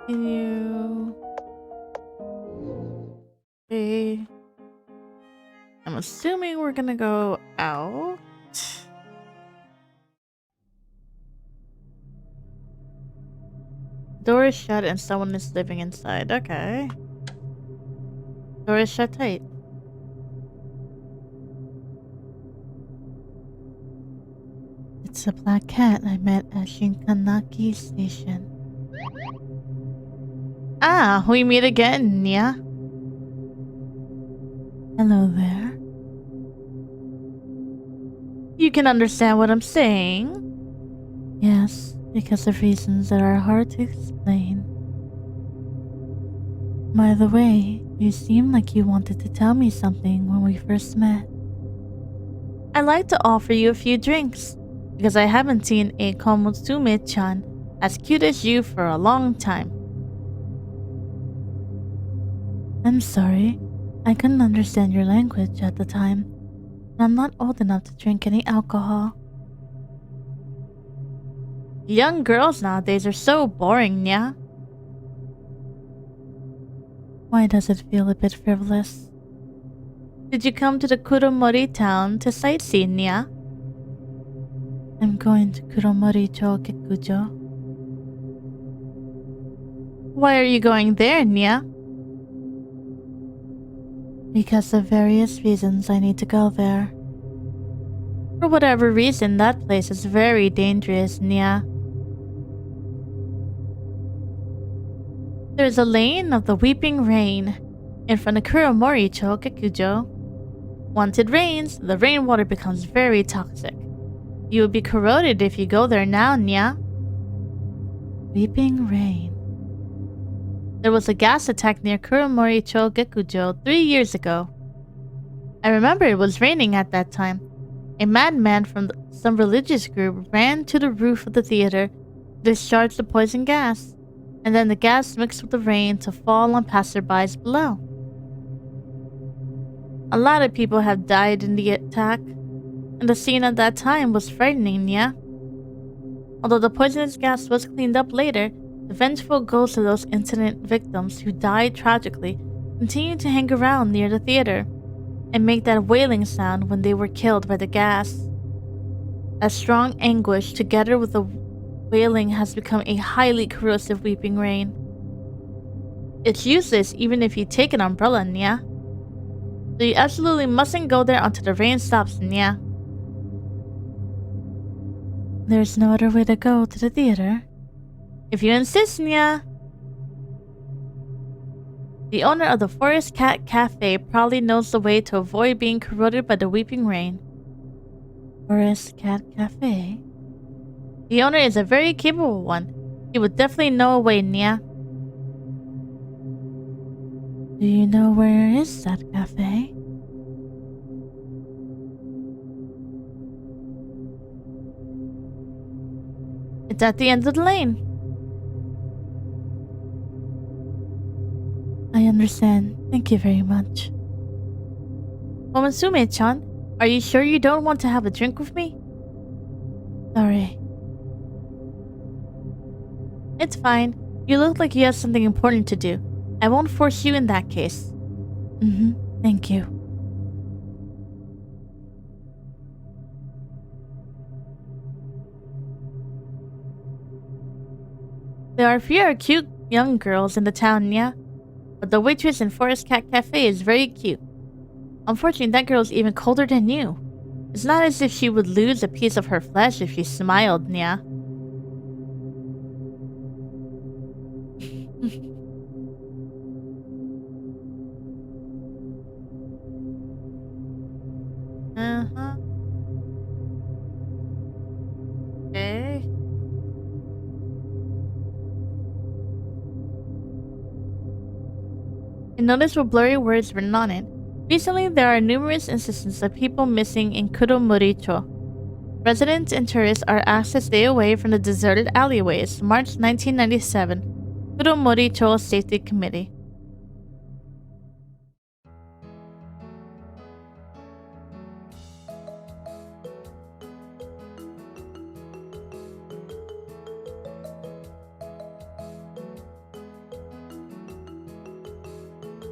Can you... Okay. I'm assuming we're gonna go out. Door is shut and someone is living inside. Okay. Door is shut tight. It's a black cat I met at Shinkanaki Station. Ah, we meet again, Nya. Hello there. You can understand what I'm saying? Yes, because of reasons that are hard to explain. By the way, you seemed like you wanted to tell me something when we first met. I'd like to offer you a few drinks, because I haven't seen a Komotsume-chan as cute as you for a long time. I'm sorry, I couldn't understand your language at the time. I'm not old enough to drink any alcohol. Young girls nowadays are so boring, Nya. Why does it feel a bit frivolous? Did you come to the Kuromori town to sightsee, Nya? I'm going to Kuromori-cho Kekujo. Why are you going there, Nya? Because of various reasons I need to go there. For whatever reason, that place is very dangerous, Nya. There's a lane of the Weeping Rain in front of Kuromori-cho Kekujo. Once it rains, the rainwater becomes very toxic. You will be corroded if you go there now, Nya. Weeping Rain. There was a gas attack near Kuromori-cho Gekujo 3 years ago. I remember it was raining at that time. A madman from some religious group ran to the roof of the theater, discharged the poison gas, and then the gas mixed with the rain to fall on passerbys below. A lot of people have died in the attack, and the scene at that time was frightening, yeah? Although the poisonous gas was cleaned up later, the vengeful ghosts of those incident victims who died tragically continued to hang around near the theater and make that wailing sound when they were killed by the gas. That strong anguish together with the wailing has become a highly corrosive weeping rain. It's useless even if you take an umbrella, Nya. So you absolutely mustn't go there until the rain stops, Nya. There's no other way to go to the theater. If you insist, Nya. The owner of the Forest Cat Cafe probably knows the way to avoid being corroded by the weeping rain. Forest Cat Cafe? The owner is a very capable one. He would definitely know a way, Nya. Do you know where is that cafe? It's at the end of the lane. I understand. Thank you very much. Momosume-chan, are you sure you don't want to have a drink with me? Sorry. It's fine. You look like you have something important to do. I won't force you in that case. Thank you. There are fewer cute young girls in the town, yeah? But the waitress in Forest Cat Cafe is very cute. Unfortunately, that girl is even colder than you. It's not as if she would lose a piece of her flesh if she smiled, Nya. Uh-huh. Okay. I noticed what blurry words written on it. Recently, there are numerous instances of people missing in Kuromori-cho. Residents and tourists are asked to stay away from the deserted alleyways. March 1997. Kuromori-cho Safety Committee.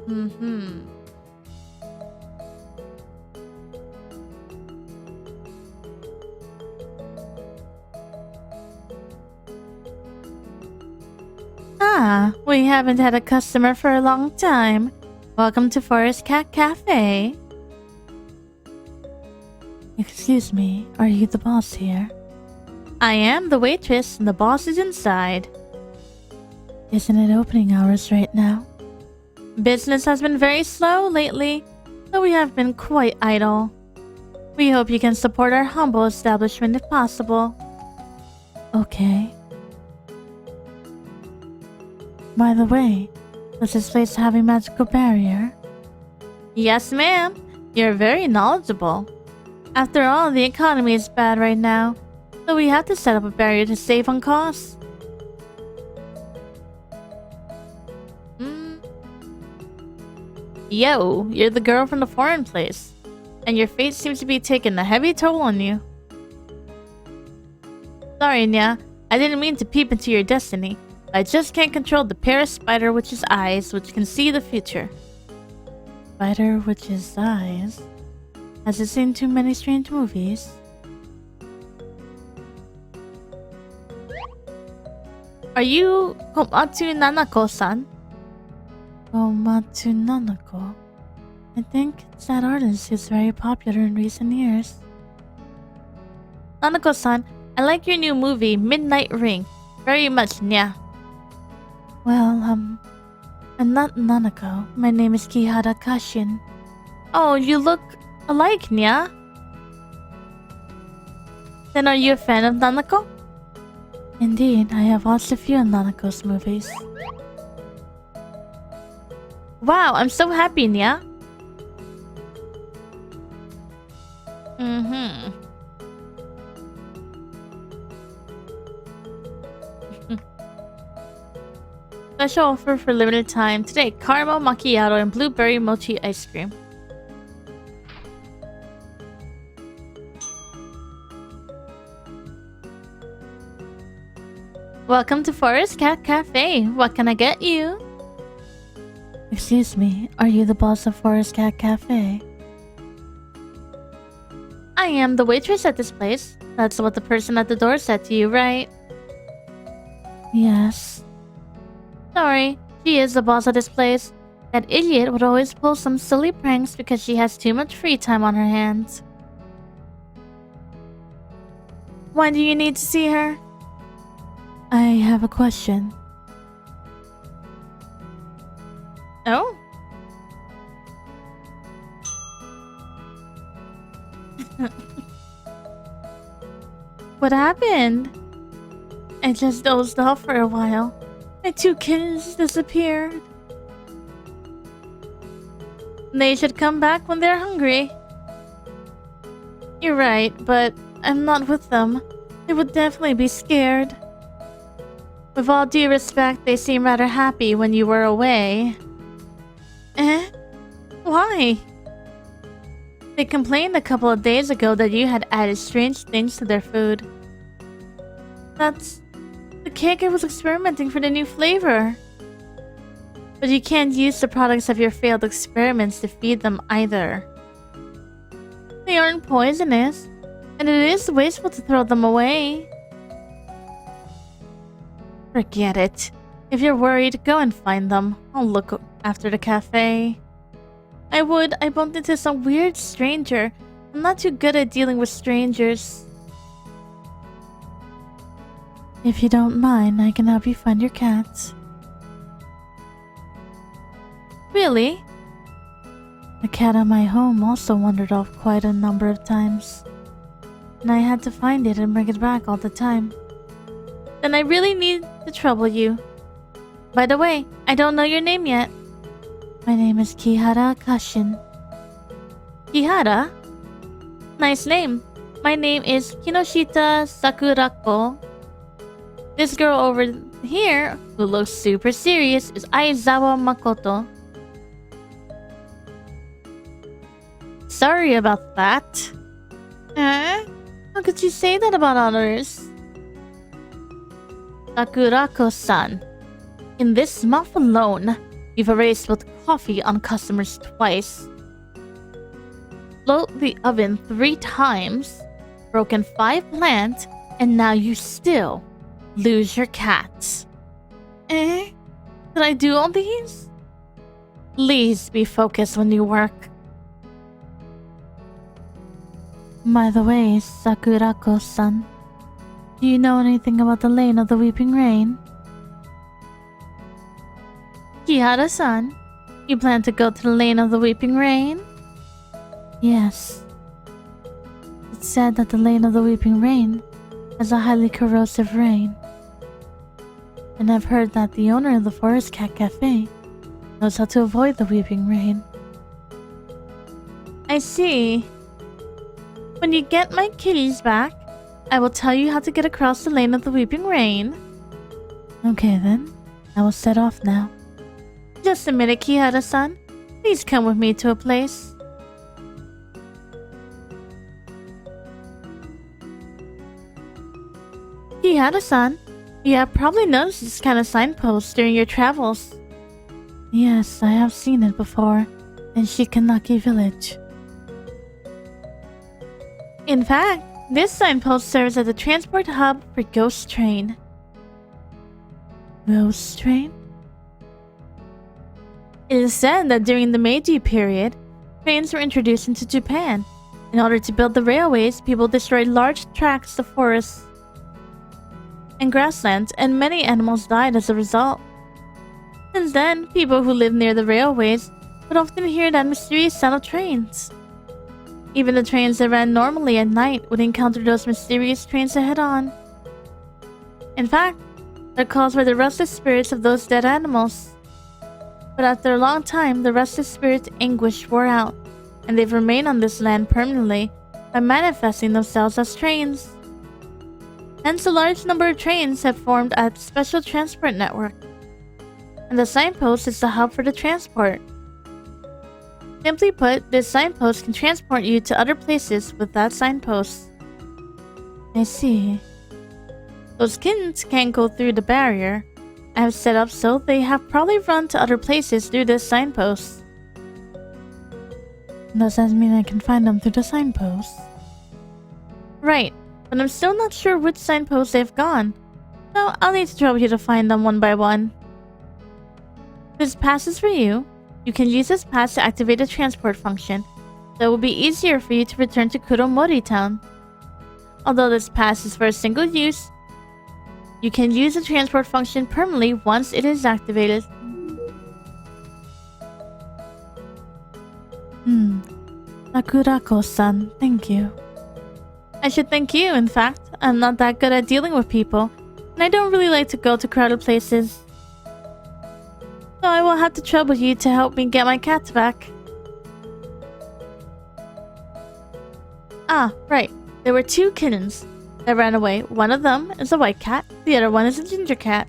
Mm-hmm. Ah, we haven't had a customer for a long time. Welcome to Forest Cat Cafe. Excuse me, are you the boss here? I am the waitress and the boss is inside. Isn't it opening hours right now? Business has been very slow lately, so we have been quite idle. We hope you can support our humble establishment if possible. Okay. By the way, does this place have a magical barrier? Yes, ma'am. You're very knowledgeable. After all, the economy is bad right now, so we have to set up a barrier to save on costs. Yo, you're the girl from the foreign place, and your fate seems to be taking a heavy toll on you. Sorry, Nya. I didn't mean to peep into your destiny. I just can't control the Paris Spider Witch's eyes, which can see the future. Spider Witch's eyes? Has it seen too many strange movies? Are you Komatsu Nanako-san? Komatsu Nanako? I think it's that artist who's very popular in recent years. Nanako-san, I like your new movie, Midnight Ring, very much, Nya. Well, I'm not Nanako. My name is Kihara Kashin. Oh, you look alike, Nya. Then are you a fan of Nanako? Indeed, I have watched a few of Nanako's movies. Wow, I'm so happy, Nya. Special offer for limited time. Today, caramel macchiato and blueberry mochi ice cream. Welcome to Forest Cat Cafe. What can I get you? Excuse me, are you the boss of Forest Cat Cafe? I am the waitress at this place. That's what the person at the door said to you, right? Yes. Sorry, she is the boss of this place. That idiot would always pull some silly pranks because she has too much free time on her hands. Why do you need to see her? I have a question. Oh? What happened? I just dozed off for a while. My two kittens disappeared. They should come back when they're hungry. You're right, but I'm not with them. They would definitely be scared. With all due respect, they seem rather happy when you were away. Eh? Why? They complained a couple of days ago that you had added strange things to their food. That's... the cake I was experimenting for the new flavor. But you can't use the products of your failed experiments to feed them either. They aren't poisonous, and it is wasteful to throw them away. Forget it. If you're worried, go and find them. I'll look after the cafe. I would. I bumped into some weird stranger. I'm not too good at dealing with strangers. If you don't mind, I can help you find your cats. Really? The cat at my home also wandered off quite a number of times. And I had to find it and bring it back all the time. Then I really need to trouble you. By the way, I don't know your name yet. My name is Kihara Kashin. Kihara? Nice name. My name is Kinoshita Sakurako. This girl over here, who looks super serious, is Aizawa Makoto. Sorry about that. Huh? How could you say that about others? Sakurako-san. In this month alone, You've already spilled coffee on customers twice, float the oven 3 times, broken 5 plants, and now you still lose your cats. Eh? Did I do all these? Please be focused when you work. By the way, Sakurako-san, do you know anything about the Lane of the Weeping Rain? Kihara-san, you plan to go to the Lane of the Weeping Rain? Yes. It's said that the Lane of the Weeping Rain has a highly corrosive rain. And I've heard that the owner of the Forest Cat Cafe knows how to avoid the Weeping Rain. I see. When you get my kitties back, I will tell you how to get across the Lane of the Weeping Rain. Okay then, I will set off now. Just a minute, Kihara-san. Please come with me to a place. Kihara-san, you have probably noticed this kind of signpost during your travels. Yes, I have seen it before in Shikanaki village. In fact, this signpost serves as a transport hub for Ghost Train. Ghost Train? It is said that during the Meiji period, trains were introduced into Japan. In order to build the railways, people destroyed large tracts of forests and grasslands, and many animals died as a result. Since then, people who live near the railways would often hear that mysterious sound of trains. Even the trains that ran normally at night would encounter those mysterious trains ahead on. In fact, they're caused by the restless spirits of those dead animals. But after a long time, the restless spirit's anguish wore out, and they've remained on this land permanently by manifesting themselves as trains. Hence, a large number of trains have formed a special transport network, and the signpost is the hub for the transport. Simply put, this signpost can transport you to other places with that signpost. I see. Those kittens can't go through the barrier I have set up, so they have probably run to other places through this signpost. Does that mean I can find them through the signpost? Right, but I'm still not sure which signposts they've gone, so I'll need to trouble you to find them one by one. This pass is for you. You can use this pass to activate the transport function, so it will be easier for you to return to Kuromori Town. Although this pass is for a single use, you can use the transport function permanently once it is activated. Sakurako-san, thank you. I should thank you, in fact. I'm not that good at dealing with people, and I don't really like to go to crowded places. So I will have to trouble you to help me get my cats back. Ah, right. There were 2 kittens that ran away. One of them is a white cat, the other one is a ginger cat.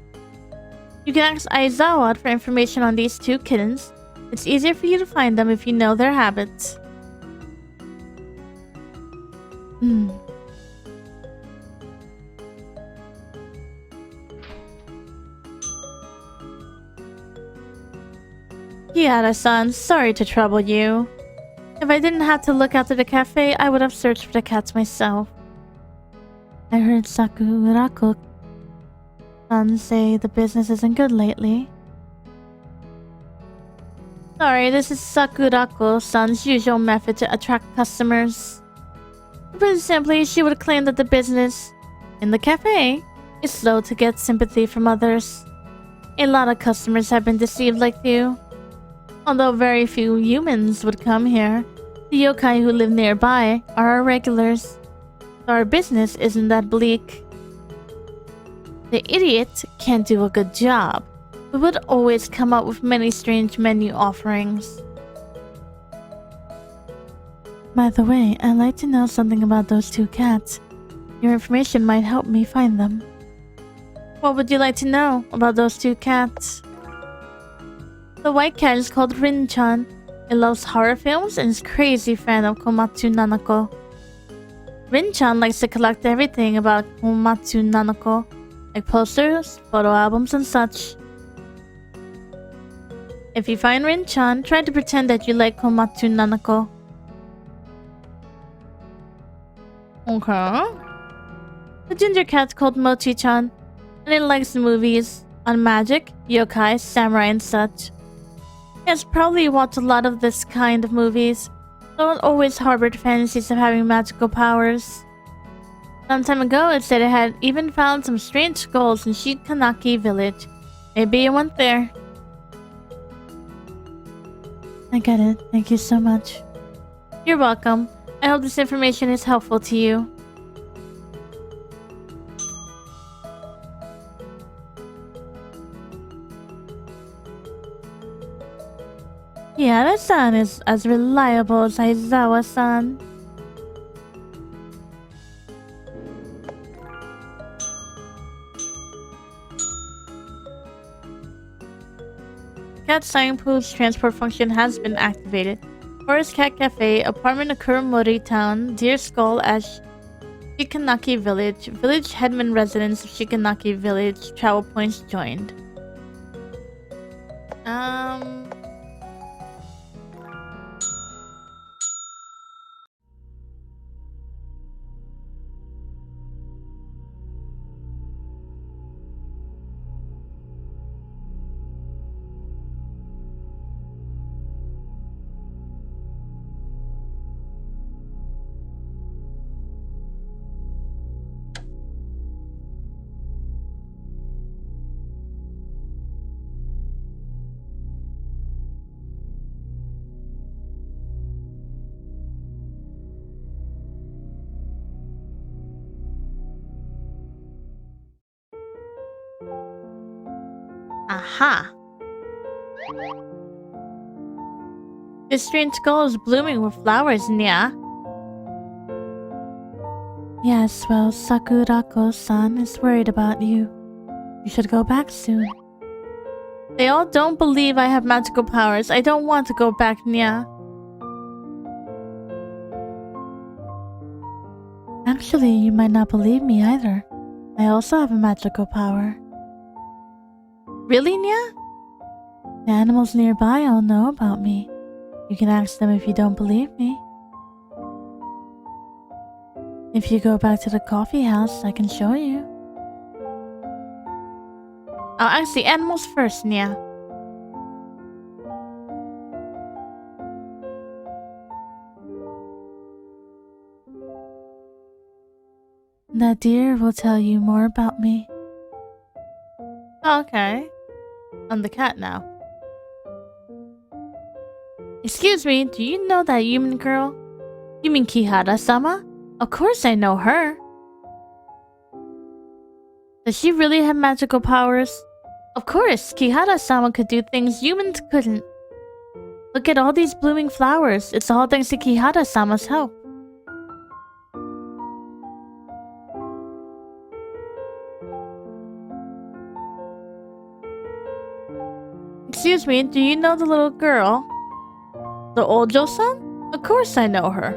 You can ask Aizawa for information on these 2 kittens. It's easier for you to find them if you know their habits. Kihara-san, sorry to trouble you. If I didn't have to look after the cafe, I would have searched for the cats myself. I heard Sakurako-san say the business isn't good lately. Sorry, this is Sakurako-san's usual method to attract customers. Pretty simply, she would claim that the business in the cafe is slow to get sympathy from others. A lot of customers have been deceived like you. Although very few humans would come here, the yokai who live nearby are our regulars. So our business isn't that bleak. The idiot can't do a good job, but would always come up with many strange menu offerings. By the way, I'd like to know something about those 2 cats. Your information might help me find them. What would you like to know about those 2 cats? The white cat is called Rin-chan. It loves horror films and is a crazy fan of Komatsu Nanako. Rin-chan likes to collect everything about Komatsu Nanako, like posters, photo albums, and such. If you find Rin-chan, try to pretend that you like Komatsu Nanako. Okay. The ginger cat's called Mochi-chan, and it likes movies on magic, yokai, samurai, and such. It has probably watched a lot of this kind of movies, so it always harbored fantasies of having magical powers. Some time ago, it said it had even found some strange skulls in Shikanaki village. Maybe you went there. I get it. Thank you so much. You're welcome. I hope this information is helpful to you. Kiara-san is as reliable as Aizawa-san. Cat Signpost transport function has been activated. Forest Cat Cafe, apartment in Kuromori Town, Deer Skull Ash, Shikanaki Village, village headman residents of Shikanaki Village, travel points joined. Aha! This strange skull is blooming with flowers, Nya. Yes, well, Sakurako-san is worried about you. You should go back soon. They all don't believe I have magical powers. I don't want to go back, Nya. Actually, you might not believe me either. I also have a magical power. Really, Nya? The animals nearby all know about me. You can ask them if you don't believe me. If you go back to the coffee house, I can show you. I'll ask the animals first, Nya. That deer will tell you more about me. Okay. I'm the cat now. Excuse me, do you know that human girl? You mean Kihara-sama? Of course I know her. Does she really have magical powers? Of course, Kihara-sama could do things humans couldn't. Look at all these blooming flowers. It's all thanks to Kihara-sama's help. Excuse me, do you know the little girl? The Ojo-san? Of course I know her.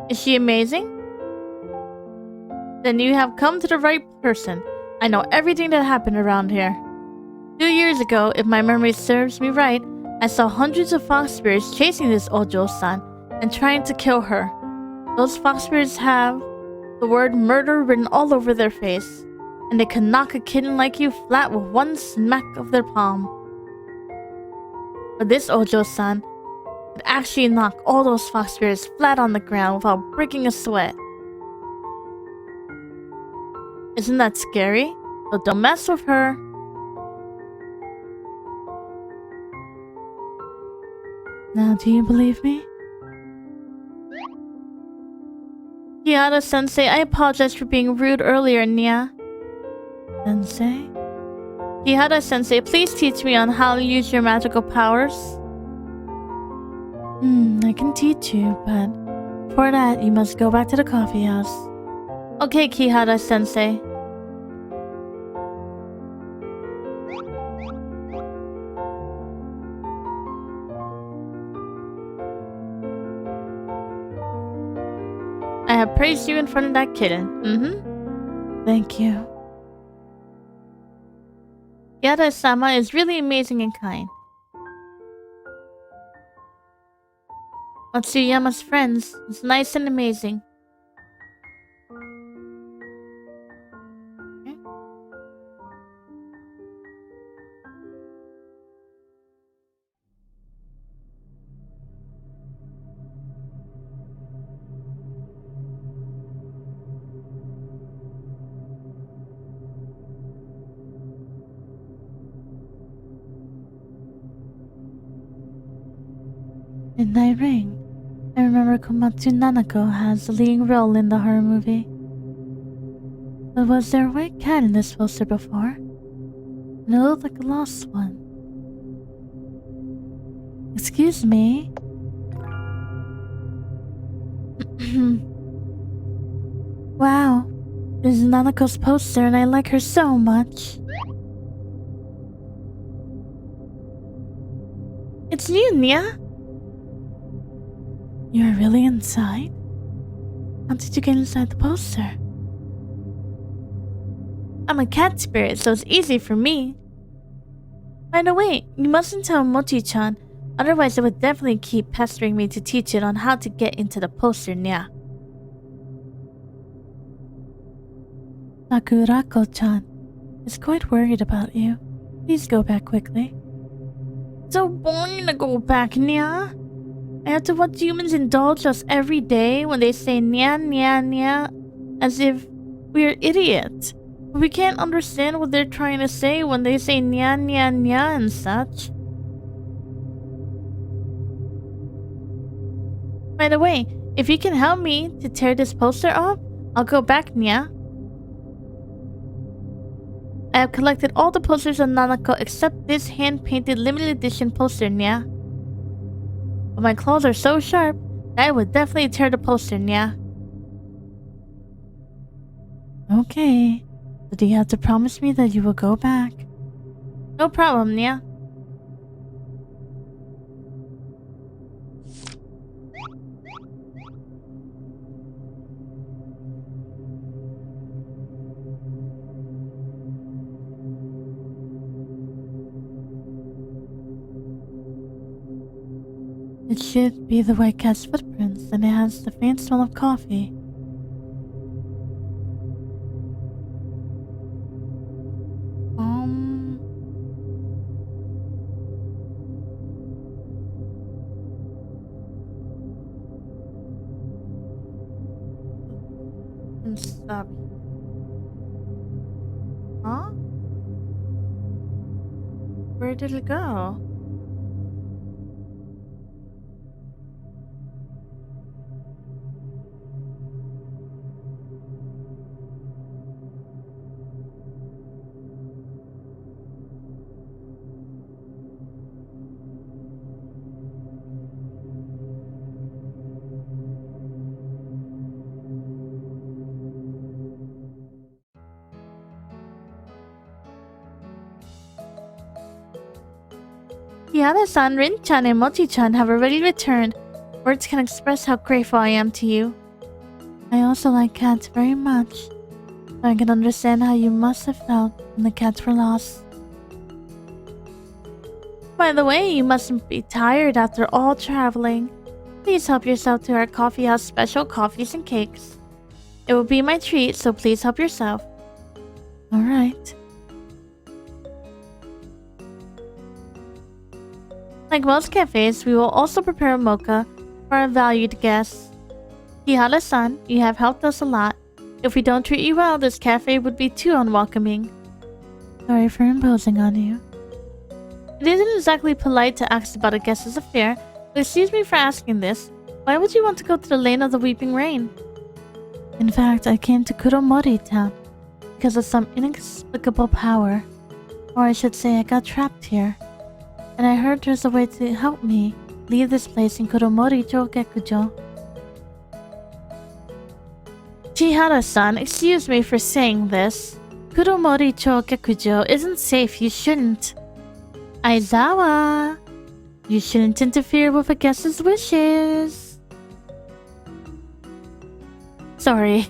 Is she amazing? Then you have come to the right person. I know everything that happened around here. 2 years ago, if my memory serves me right, I saw hundreds of fox spirits chasing this Ojo-san and trying to kill her. Those fox spirits have the word murder written all over their face, and they could knock a kitten like you flat with one smack of their palm. But this Ojo-san could actually knock all those fox spirits flat on the ground without breaking a sweat. Isn't that scary? So don't mess with her. Now do you believe me? Kihara-sensei, I apologize for being rude earlier, Nya. Sensei? Kihara-sensei, please teach me on how to use your magical powers. I can teach you, but for that, you must go back to the coffee house. Okay, Kihara-sensei. I have praised you in front of that kitten. Thank you. Yada-sama is really amazing and kind. Matsuyama's friends is nice and amazing. Midnight Ring. I remember Komatsu Nanako has the leading role in the horror movie. But was there a white cat in this poster before? And it looked like a lost one. Excuse me? Wow, this is Nanako's poster and I like her so much. It's you, Nya. You're really inside? How did you get inside the poster? I'm a cat spirit, so it's easy for me. By the way, you mustn't tell Mochi-chan, otherwise it would definitely keep pestering me to teach it on how to get into the poster, Nya. Sakurako-chan is quite worried about you. Please go back quickly. So boring to go back, Nya. I have to watch humans indulge us every day when they say nya nya nya as if we're idiots. We can't understand what they're trying to say when they say nya nya nya and such. By the way, if you can help me to tear this poster off, I'll go back, Nya. I have collected all the posters of Nanako except this hand-painted limited edition poster, Nya. But my claws are so sharp that I would definitely tear the poster, Nya. Okay, but do you have to promise me that you will go back? No problem, Nya. It should be the white cat's footprints, and it has the faint smell of coffee. Stop. Huh? Where did it go? Yada-san, Rin-chan, and Mochi-chan have already returned. Words can express how grateful I am to you. I also like cats very much, so I can understand how you must have felt when the cats were lost. By the way, you mustn't be tired after all traveling. Please help yourself to our coffee house special coffees and cakes. It will be my treat, so please help yourself. Alright. Like most cafes, we will also prepare a mocha for our valued guests. Kihara-san, you have helped us a lot. If we don't treat you well, this cafe would be too unwelcoming. Sorry for imposing on you. It isn't exactly polite to ask about a guest's affair, but excuse me for asking this. Why would you want to go to the Lane of the Weeping Rain? In fact, I came to Kuromori town because of some inexplicable power. Or I should say I got trapped here. And I heard there's a way to help me leave this place in Kuromori-cho Gekujo. Chihara-san, excuse me for saying this. Kuromori-cho Gekujo isn't safe, you shouldn't. Aizawa! You shouldn't interfere with a guest's wishes. Sorry.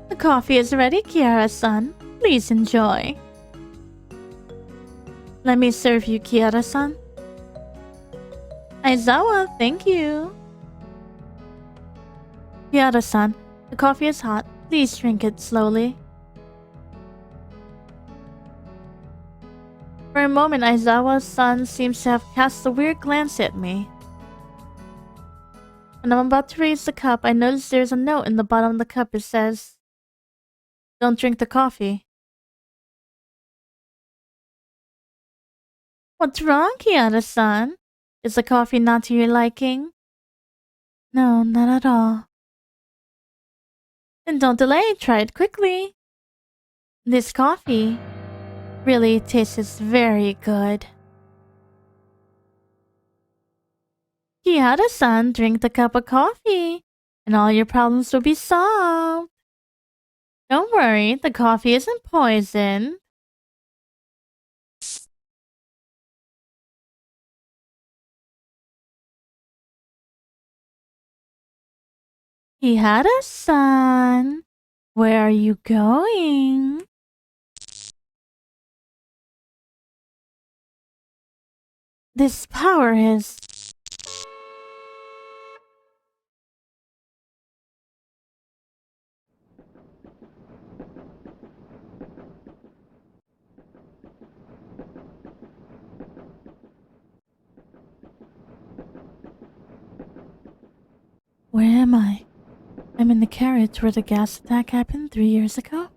The coffee is ready, Kiara-san. Please enjoy. Let me serve you, Kiara-san. Aizawa, thank you. Kiara-san, the coffee is hot. Please drink it slowly. For a moment, Aizawa-san seems to have cast a weird glance at me. When I'm about to raise the cup, I notice there's a note in the bottom of the cup. It says, "Don't drink the coffee." What's wrong, Kiara-san? Is the coffee not to your liking? No, not at all. Then don't delay, try it quickly. This coffee really tastes very good. Kiara-san, drink the cup of coffee, and all your problems will be solved. Don't worry, the coffee isn't poison. Kiara-san, where are you going? This power is... Where am I? I'm in the carriage where the gas attack happened 3 years ago.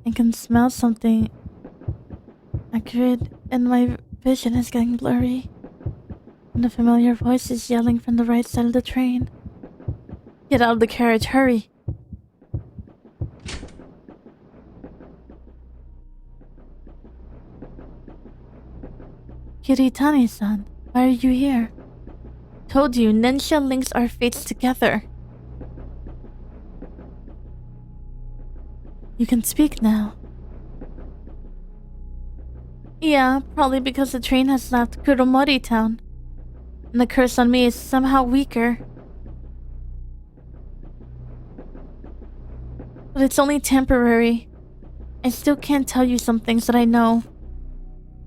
I can smell something accurate, and my vision is getting blurry. And a familiar voice is yelling from the right side of the train. Get out of the carriage, hurry! Kiritani-san, why are you here? Told you, Nensha links our fates together. You can speak now. Yeah, probably because the train has left Kuromori town. And the curse on me is somehow weaker. But it's only temporary. I still can't tell you some things that I know.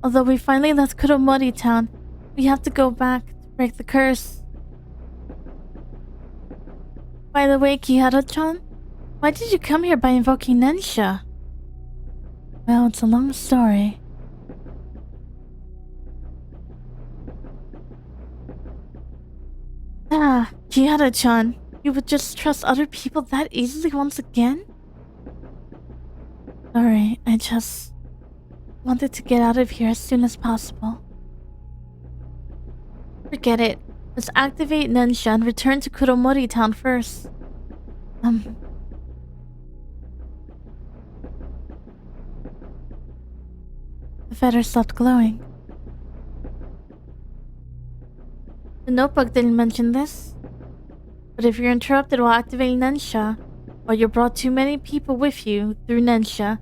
Although we finally left Kuromori town, we have to go back to break the curse. By the way, Kihara-chan, why did you come here by invoking Nensha? Well, it's a long story. Ah, Kihara-chan, you would just trust other people that easily once again? Sorry, I just wanted to get out of here as soon as possible. Forget it. Let's activate Nensha and return to Kuromori town first. The feather stopped glowing. The notebook didn't mention this. But if you're interrupted while activating Nensha, or you brought too many people with you through Nensha,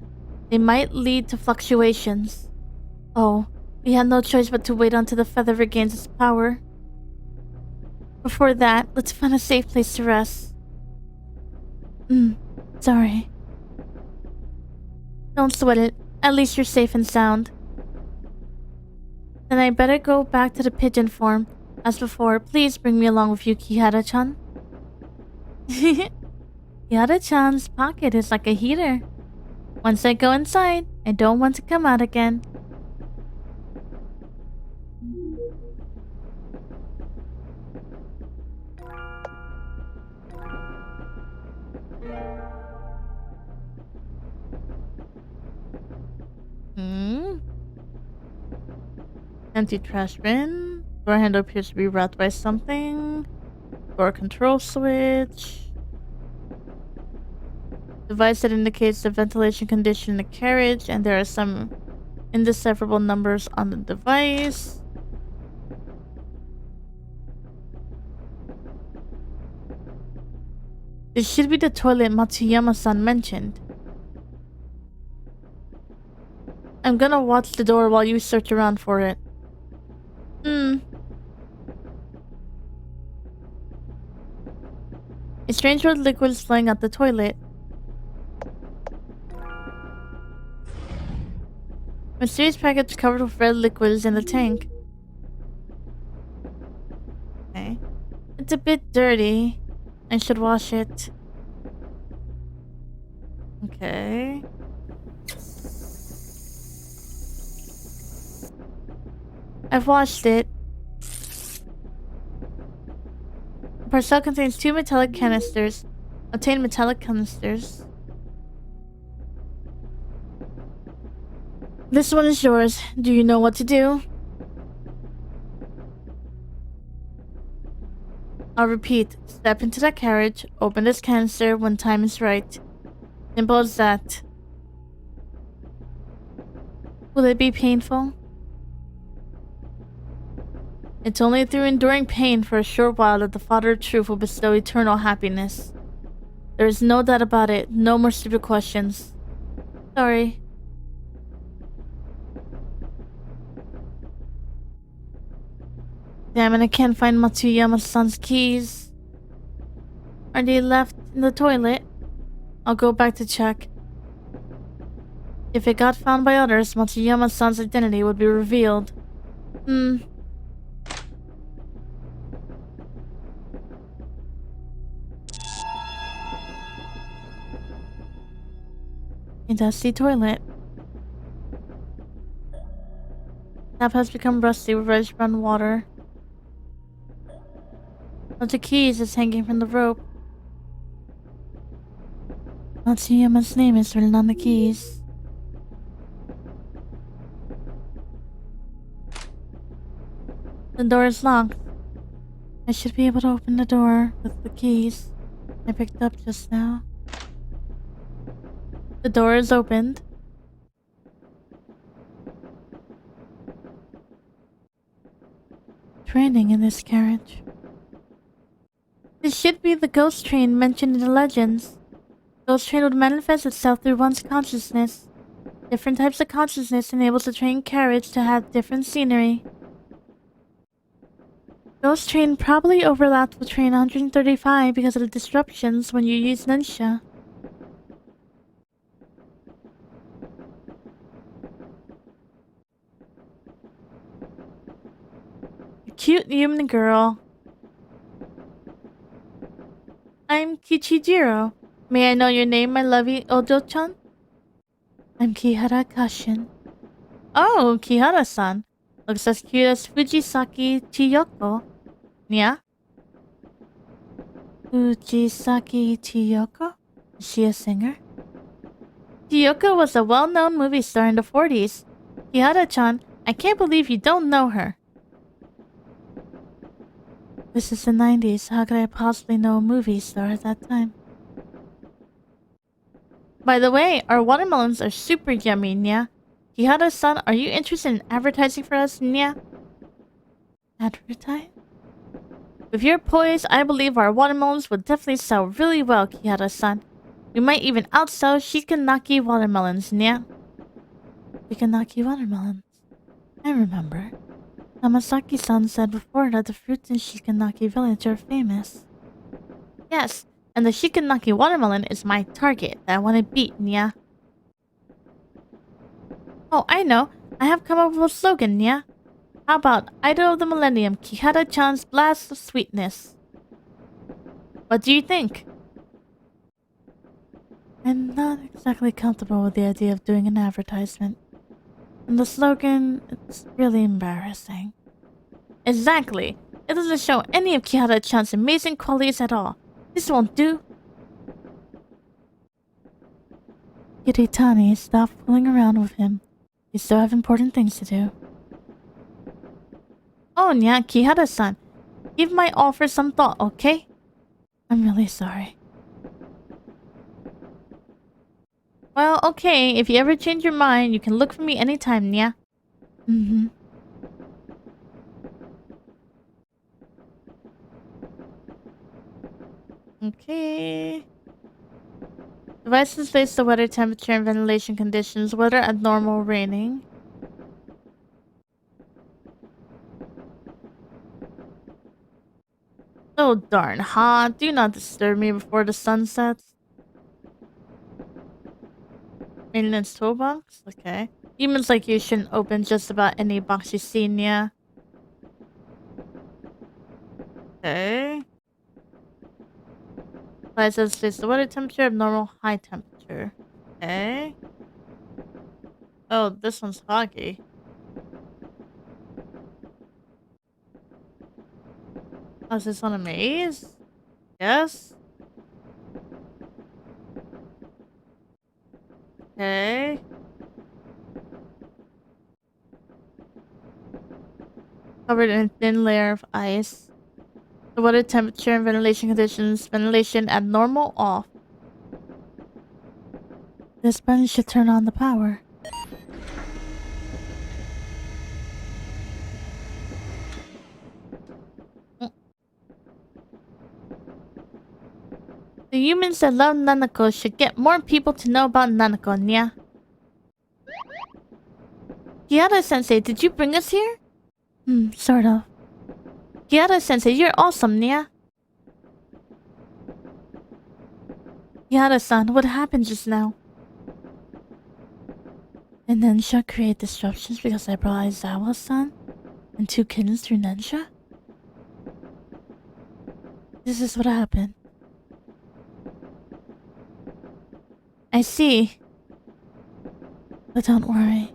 they might lead to fluctuations. Oh, we had no choice but to wait until the feather regains its power. Before that, let's find a safe place to rest. Sorry. Don't sweat it. At least you're safe and sound. Then I better go back to the pigeon form. As before, please bring me along with you, Kihara-chan. Kihara-chan's pocket is like a heater. Once I go inside, I don't want to come out again. Empty trash bin. Door handle appears to be wrapped by something. Door control switch. Device that indicates the ventilation condition in the carriage, and there are some indecipherable numbers on the device. This should be the toilet Matsuyama-san mentioned. I'm gonna watch the door while you search around for it. A strange red liquid is flowing out the toilet. Mysterious package covered with red liquids in the tank. Okay. It's a bit dirty. I should wash it. Okay. I've washed it. The parcel contains 2 metallic canisters. Obtain metallic canisters. This one is yours. Do you know what to do? I'll repeat. Step into that carriage. Open this canister when time is right. Simple as that. Will it be painful? It's only through enduring pain for a short while that the Father of Truth will bestow eternal happiness. There is no doubt about it. No more stupid questions. Sorry. Damn it, I can't find Matsuyama-san's keys. Are they left in the toilet? I'll go back to check. If it got found by others, Matsuyama-san's identity would be revealed. A dusty toilet. Tap has become rusty with reddish brown water. Bunch of keys is hanging from the rope. Matsuyama's name is written on the keys. The door is locked. I should be able to open the door with the keys I picked up just now. The door is opened. Training in this carriage. This should be the ghost train mentioned in the legends. Ghost train would manifest itself through one's consciousness. Different types of consciousness enables the train carriage to have different scenery. Ghost train probably overlapped with train 135 because of the disruptions when you use Nensha. Cute human girl. I'm Kichijiro. May I know your name, my lovey Ojo-chan? I'm Kihara Kashin. Oh, Kihara-san. Looks as cute as Fujisaki Chiyoko. Yeah? Fujisaki Chiyoko? Is she a singer? Chiyoko was a well-known movie star in the 40s. Kihara-chan, I can't believe you don't know her. This is the 90s. How could I possibly know a movie star at that time? By the way, our watermelons are super yummy, Nya. Kihara-san, are you interested in advertising for us, Nya? Advertise? With your poise, I believe our watermelons would definitely sell really well, Kihara-san. We might even outsell Shikanaki watermelons, Nya. Shikanaki watermelons. I remember. Hamasaki-san said before that the fruits in Shikanaki village are famous. Yes, and the Shikanaki watermelon is my target that I want to beat, Nya. Oh, I know. I have come up with a slogan, Nya. How about Idol of the Millennium, Kihara-chan's blast of sweetness? What do you think? I'm not exactly comfortable with the idea of doing an advertisement. And the slogan, it's really embarrassing. Exactly. It doesn't show any of Kihara-chan's amazing qualities at all. This won't do. Kiritani, stop fooling around with him. You still have important things to do. Oh, Nya, Kihara-san. Give my offer some thought, okay? I'm really sorry. Well, okay. If you ever change your mind, you can look for me anytime, Nya. Mm-hmm. Okay. Device displays the weather temperature and ventilation conditions. Weather abnormal, raining. So darn hot. Do not disturb me before the sun sets. Maintenance toolbox? Okay. Humans like you shouldn't open just about any box you see, yeah. Okay. It says it's the water temperature abnormal high temperature. Okay. Oh, this one's foggy. Oh, is this on a maze? Yes. Okay. Covered in a thin layer of ice. The water temperature and ventilation conditions. Ventilation abnormal off. This button should turn on the power. The humans that love Nanako should get more people to know about Nanako, yeah? Kiara-sensei, did you bring us here? Sort of. Kiara-sensei, you're awesome, yeah? Kiara-san, what happened just now? And Nensha create disruptions because I brought Aizawa-san and 2 kittens through Nensha? This is what happened. I see. But don't worry.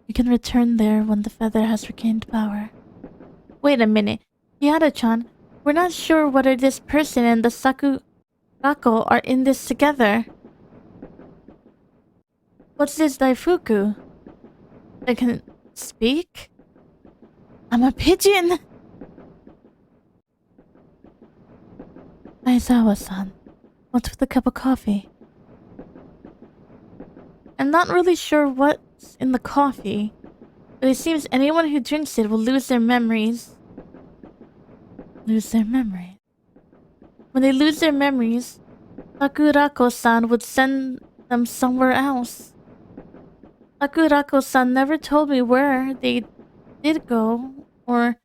You can return there when the feather has regained power. Wait a minute. Yada-chan, we're not sure whether this person and the Sakurako are in this together. What's this Daifuku? I can speak? I'm a pigeon! Aizawa-san, what's with a cup of coffee? I'm not really sure what's in the coffee, but it seems anyone who drinks it will lose their memories. Lose their memories? When they lose their memories, Sakurako-san would send them somewhere else. Sakurako-san never told me where they did go or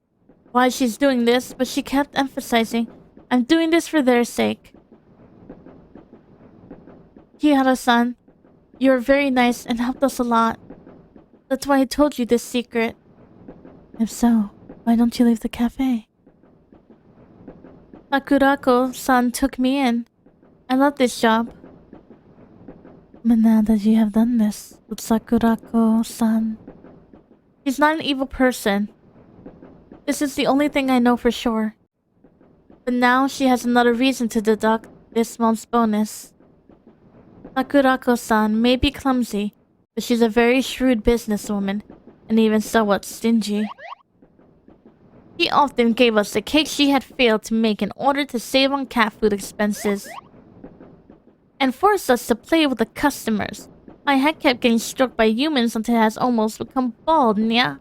why she's doing this, but she kept emphasizing, I'm doing this for their sake. Kihara-san, you're very nice and helped us a lot. That's why I told you this secret. If so, why don't you leave the cafe? Sakurako-san took me in. I love this job. But now that you have done this with Sakurako-san, she's not an evil person. This is the only thing I know for sure. But now she has another reason to deduct this month's bonus. Sakurako-san may be clumsy, but she's a very shrewd businesswoman, and even somewhat stingy. She often gave us the cake she had failed to make in order to save on cat food expenses, and forced us to play with the customers. My head kept getting struck by humans until it has almost become bald, nya.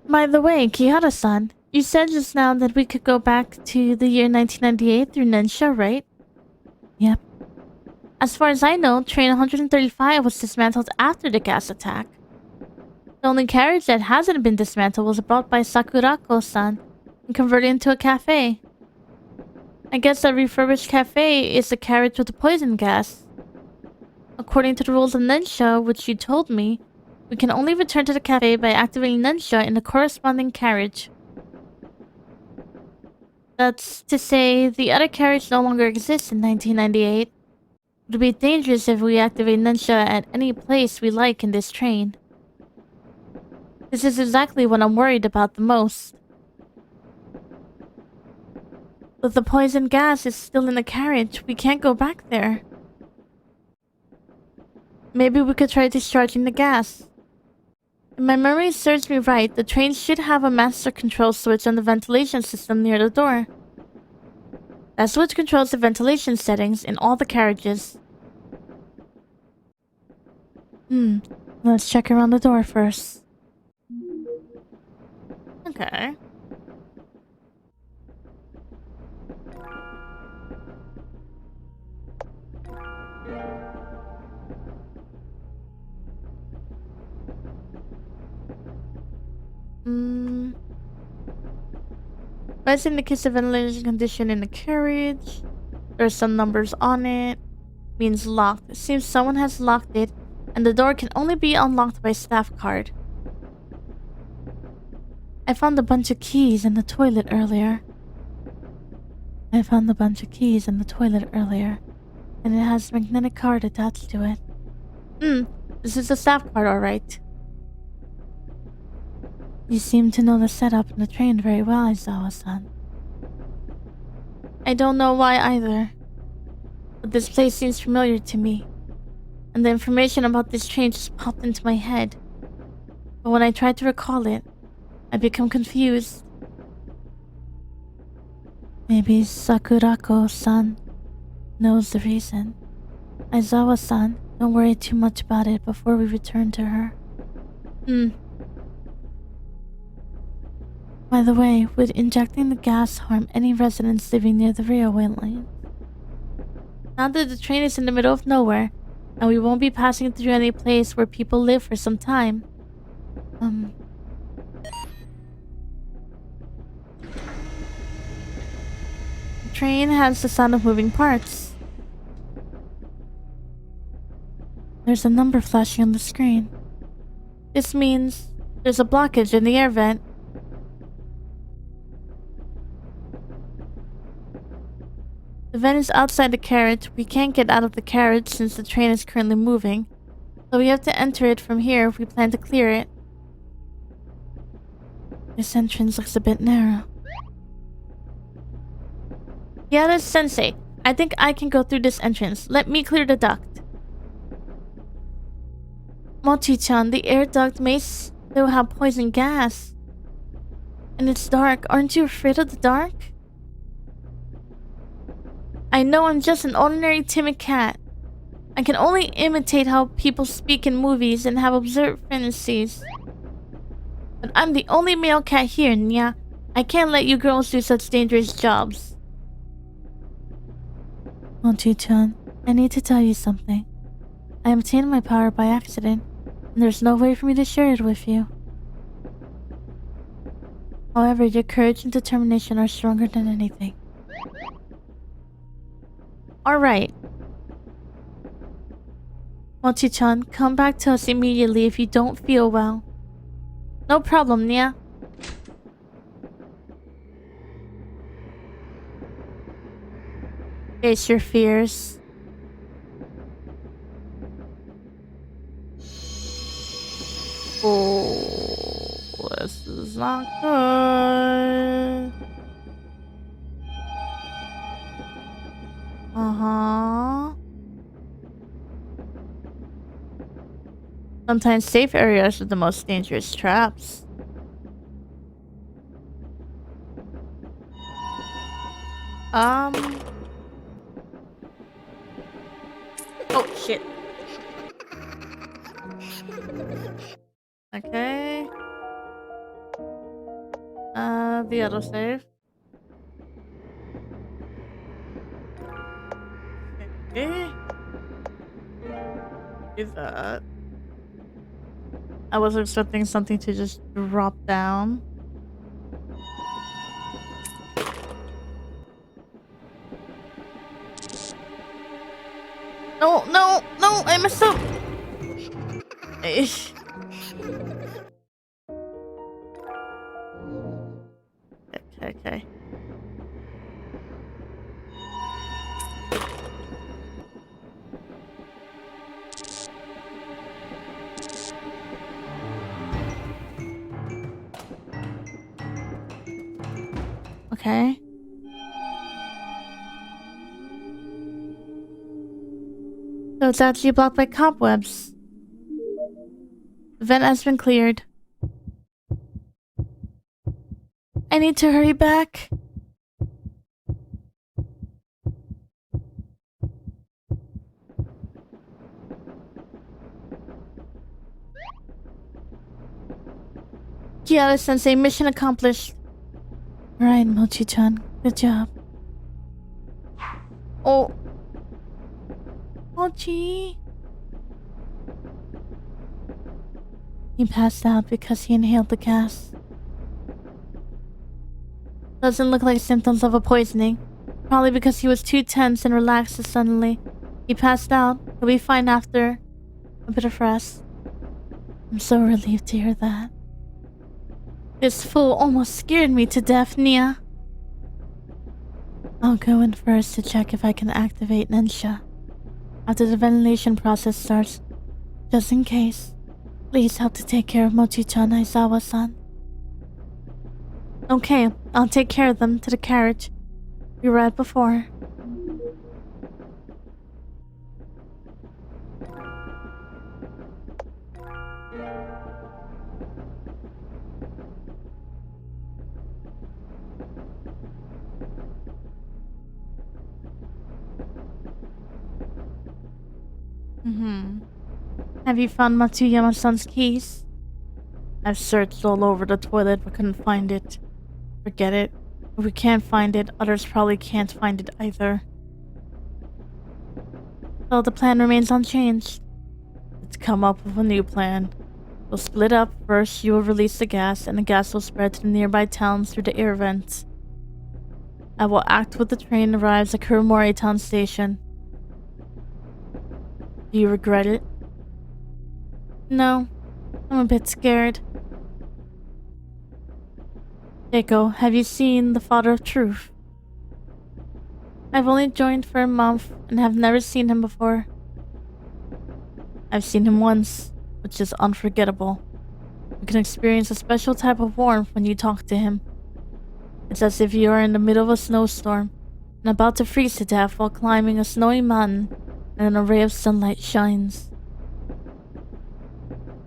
By the way, Kihara-san, you said just now that we could go back to the year 1998 through Nensha, right? Yep. As far as I know, train 135 was dismantled after the gas attack. The only carriage that hasn't been dismantled was brought by Sakurako-san and converted into a cafe. I guess a refurbished cafe is a carriage with the poison gas. According to the rules of Nensha, which you told me, we can only return to the cafe by activating Nensha in the corresponding carriage. That's to say, the other carriage no longer exists in 1998. It would be dangerous if we activate Nensha at any place we like in this train. This is exactly what I'm worried about the most. But the poison gas is still in the carriage. We can't go back there. Maybe we could try discharging the gas. If my memory serves me right, the train should have a master control switch on the ventilation system near the door. That switch controls the ventilation settings in all the carriages. Let's check around the door first. Okay. Price indicates the ventilation condition in the carriage. There's some numbers on it. means locked. It seems someone has locked it, and the door can only be unlocked by staff card. I found a bunch of keys in the toilet earlier. And it has a magnetic card attached to it. This is the staff card, alright. You seem to know the setup and the train very well, Aizawa-san. I don't know why either. But this place seems familiar to me. And the information about this train just popped into my head. But when I try to recall it, I become confused. Maybe Sakurako-san knows the reason. Aizawa-san, don't worry too much about it before we return to her. By the way, would injecting the gas harm any residents living near the railway line? Now that the train is in the middle of nowhere, and we won't be passing through any place where people live for some time. The train has the sound of moving parts. There's a number flashing on the screen. This means there's a blockage in the air vent. The vent is outside the carriage. We can't get out of the carriage since the train is currently moving. So we have to enter it from here if we plan to clear it. This entrance looks a bit narrow. Yada-sensei, I think I can go through this entrance. Let me clear the duct. Mochi-chan, the air duct may still have poison gas. And it's dark. Aren't you afraid of the dark? I know I'm just an ordinary timid cat. I can only imitate how people speak in movies and have absurd fantasies. But I'm the only male cat here, Nya. I can't let you girls do such dangerous jobs. Mochi-chan, I need to tell you something. I obtained my power by accident, and there's no way for me to share it with you. However, your courage and determination are stronger than anything. Alright. Mochi-chan, come back to us immediately if you don't feel well. No problem, Nya. Face your fears. Oh, this is not good. Sometimes safe areas are the most dangerous traps. Oh, shit. Okay. The other save. Okay. Do that. I was expecting something to just drop down. No, no, no, I messed up. Ish. Okay. Okay. So it's actually blocked by cobwebs. The vent has been cleared. I need to hurry back. Kiara-sensei, mission accomplished. Right, Mochi-chan. Good job. Oh. Mochi. He passed out because he inhaled the gas. Doesn't look like symptoms of a poisoning. Probably because he was too tense and relaxed suddenly. He passed out. He'll be fine after a bit of rest. I'm so relieved to hear that. This fool almost scared me to death, Nia. I'll go in first to check if I can activate Nensha after the ventilation process starts, just in case. Please help to take care of Mochi-chan, Aizawa-san. Okay, I'll take care of them to the carriage we were at before. Have you found Matsuyama-san's keys? I've searched all over the toilet but couldn't find it. Forget it. If we can't find it, others probably can't find it either. So the plan remains unchanged. Let's come up with a new plan. We'll split up. First, you will release the gas, and the gas will spread to the nearby towns through the air vents. I will act when the train arrives at Kuromori Town Station. Do you regret it? No, I'm a bit scared. Eiko, have you seen the Father of Truth? I've only joined for a month and have never seen him before. I've seen him once, which is unforgettable. You can experience a special type of warmth when you talk to him. It's as if you are in the middle of a snowstorm and about to freeze to death while climbing a snowy mountain and an ray of sunlight shines.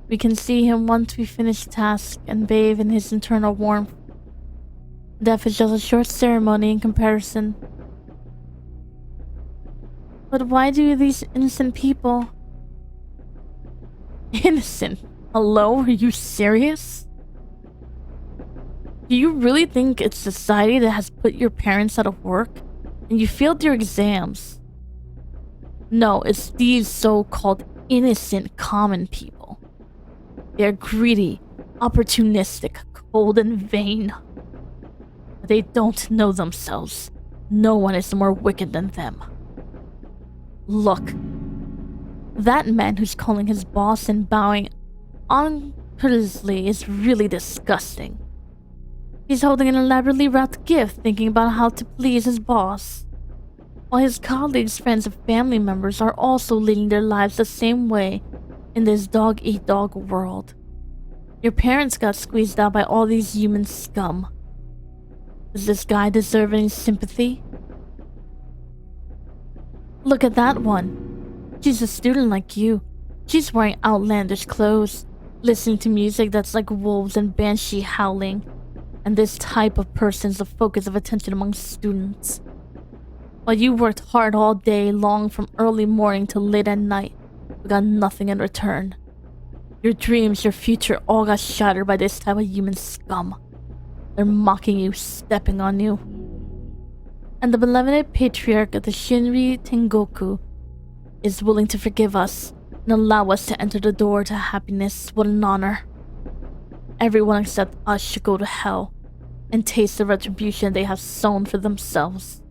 We can see him once we finish the task and bathe in his internal warmth. Death is just a short ceremony in comparison. But why do these innocent people... Innocent? Hello? Are you serious? Do you really think it's society that has put your parents out of work and you failed your exams? No, it's these so-called innocent common people. They're greedy, opportunistic, cold, and vain. But they don't know themselves. No one is more wicked than them. Look. That man who's calling his boss and bowing uncourteously is really disgusting. He's holding an elaborately wrapped gift thinking about how to please his boss. While his colleagues, friends, and family members are also leading their lives the same way in this dog-eat-dog world. Your parents got squeezed out by all these human scum. Does this guy deserve any sympathy? Look at that one. She's a student like you. She's wearing outlandish clothes, listening to music that's like wolves and banshee howling. And this type of person is the focus of attention among students. While you worked hard all day long from early morning till late at night, we got nothing in return. Your dreams, your future all got shattered by this type of human scum. They're mocking you, stepping on you. And the benevolent patriarch of the Shinri Tengoku is willing to forgive us and allow us to enter the door to happiness. What an honor. Everyone except us should go to hell and taste the retribution they have sown for themselves.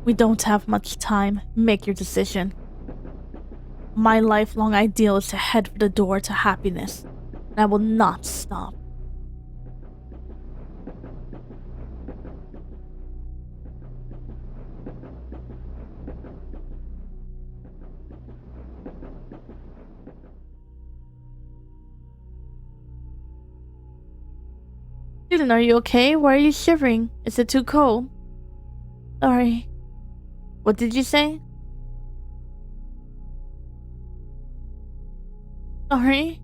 We don't have much time. Make your decision. My lifelong ideal is to head for the door to happiness, and I will not stop. Student, are you okay? Why are you shivering? Is it too cold? Sorry. What did you say? Sorry?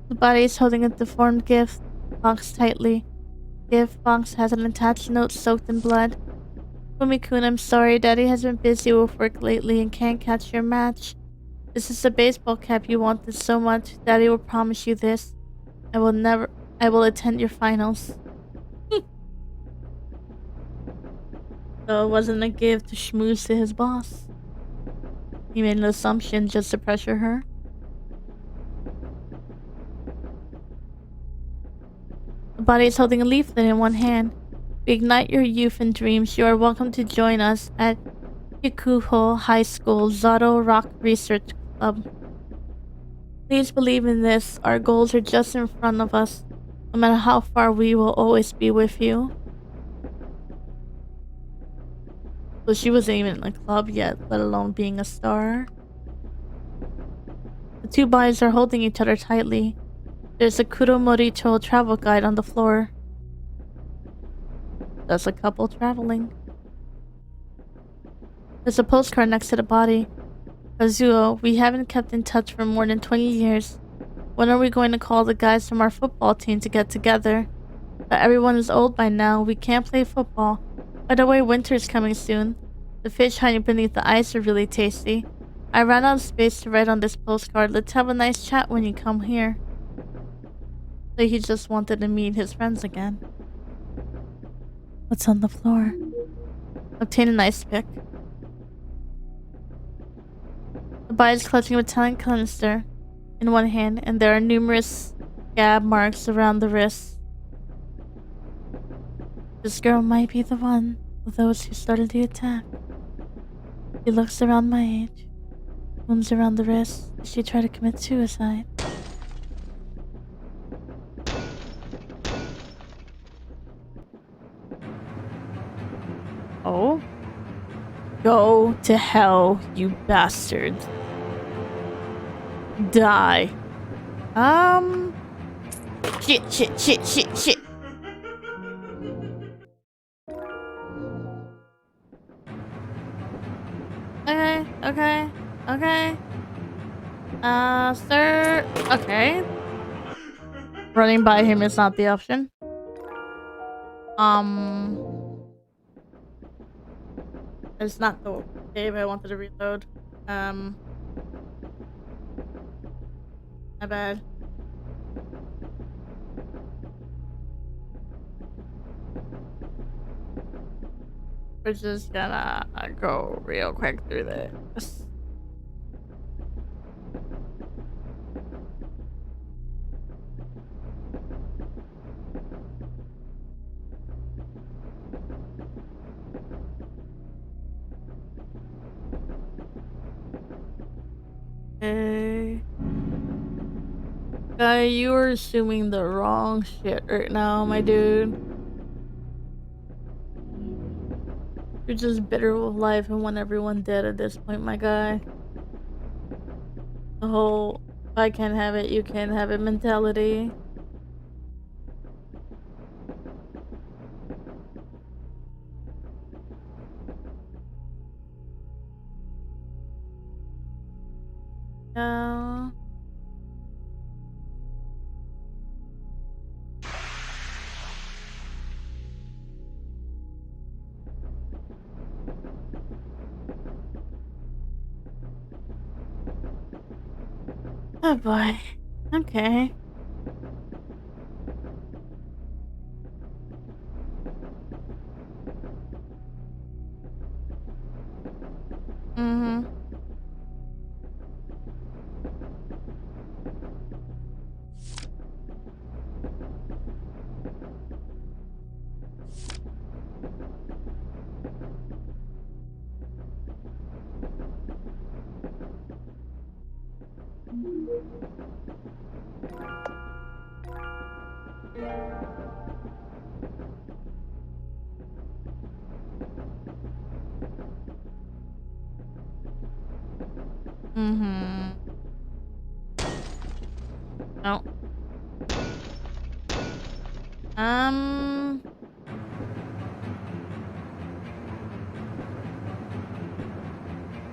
The body is holding a deformed gift box tightly. Gift box has an attached note soaked in blood. Fumi-kun, I'm sorry. Daddy has been busy with work lately and can't catch your match. This is the baseball cap you wanted so much. Daddy will promise you this. I will attend your finals. So it wasn't a gift to schmooze to his boss. He made an assumption just to pressure her. The body is holding a leaflet in one hand. We ignite your youth and dreams. You are welcome to join us at Kikuho High School Zato Rock Research Club. Please believe in this. Our goals are just in front of us. No matter how far, we will always be with you. So she wasn't even in a club yet, let alone being a star. The two bodies are holding each other tightly. There's a Kuromoricho travel guide on the floor. That's a couple traveling. There's a postcard next to the body. Kazuo, we haven't kept in touch for more than 20 years. When are we going to call the guys from our football team to get together? But everyone is old by now. We can't play football. By the way, winter's coming soon. The fish hiding beneath the ice are really tasty. I ran out of space to write on this postcard. Let's have a nice chat when you come here. So he just wanted to meet his friends again. What's on the floor? Obtain an ice pick. The body is clutching a metallic canister in one hand, and there are numerous scab marks around the wrists. This girl might be the one of those who started the attack. She looks around my age. Wounds around the wrist. Did she try to commit suicide? Oh? Go to hell, you bastard. Die. Shit. Okay. Sir. Okay. Running by him is not the option. It's not the save I wanted to reload. My bad. We're just gonna go real quick through this. Okay. Guy, you're assuming the wrong shit right now, my dude. You're just bitter with life and want everyone dead at this point, my guy. The whole if I can't have it, you can't have it mentality. No. Oh boy. Okay. Mm-hmm. Mm-hmm. No.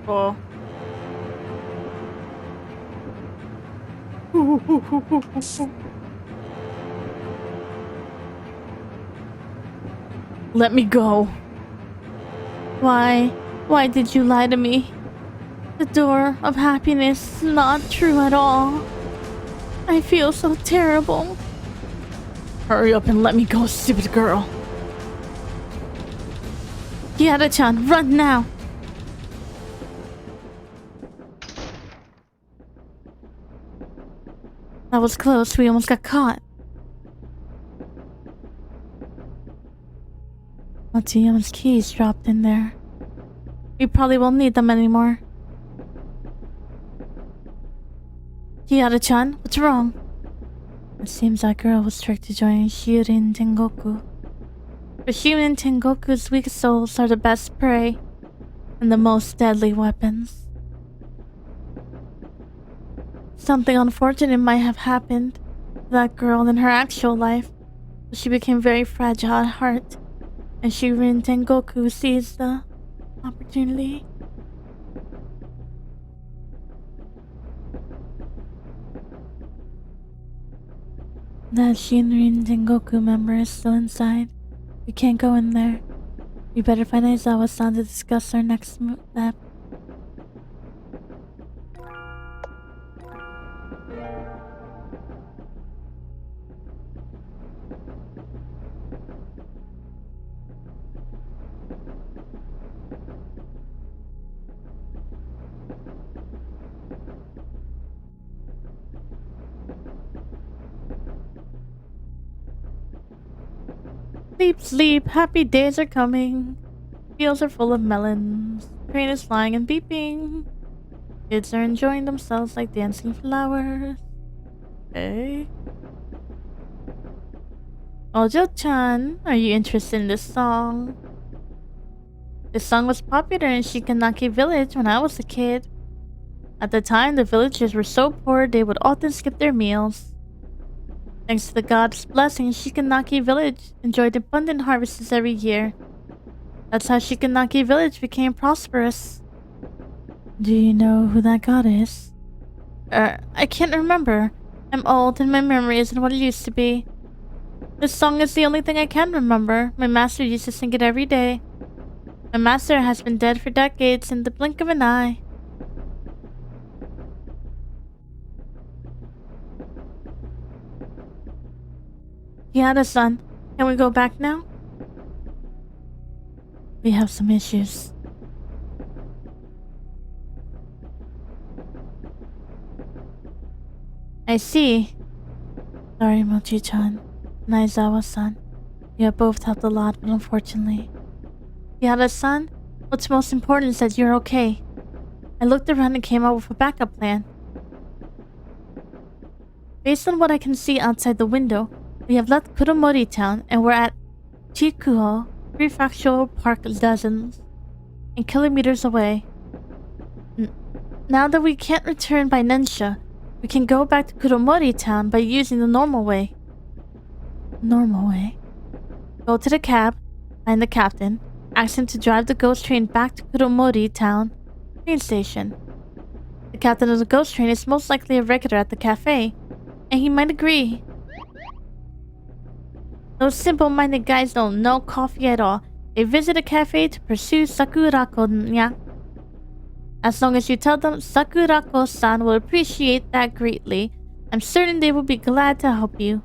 Cool. Let me go. Why? Why did you lie to me? The door of happiness is not true at all. I feel so terrible. Hurry up and let me go, stupid girl. Kiara-chan, run now! That was close. We almost got caught. Matsuyama's keys dropped in there. We probably won't need them anymore. Kiara-chan, what's wrong? It seems that girl was tricked to join Shirin Tengoku. For Shirin Tengoku's weak souls are the best prey and the most deadly weapons. Something unfortunate might have happened to that girl in her actual life. She became very fragile at heart, and Shirin Tengoku seized the opportunity. That Shinrin Tengoku member is still inside. We can't go in there. We better find Aizawa-san to discuss our next step. Sleep, sleep. Happy days are coming. Fields are full of melons. Train is flying and beeping. Kids are enjoying themselves like dancing flowers. Okay. Ojo-chan, are you interested in this song? This song was popular in Shikanaki village when I was a kid. At the time, the villagers were so poor they would often skip their meals. Thanks to the god's blessing, Shikanaki village enjoyed abundant harvests every year. That's how Shikanaki village became prosperous. Do you know who that god is? I can't remember. I'm old and my memory isn't what it used to be. This song is the only thing I can remember. My master used to sing it every day. My master has been dead for decades in the blink of an eye. Yada-san, can we go back now? We have some issues. I see. Sorry, Mochi-chan and Aizawa-san. You have both helped a lot, but unfortunately. Yada-san, what's most important is that you're okay. I looked around and came up with a backup plan. Based on what I can see outside the window, we have left Kuromori town and we're at Chikuo Prefectural Park dozens and kilometers away. Now that we can't return by Nensha, we can go back to Kuromori town by using the normal way. Normal way? Go to the cab, find the captain, ask him to drive the ghost train back to Kuromori town train station. The captain of the ghost train is most likely a regular at the cafe, and he might agree. Those simple-minded guys don't know coffee at all. They visit a cafe to pursue Sakurako-nya. As long as you tell them Sakurako-san will appreciate that greatly, I'm certain they will be glad to help you.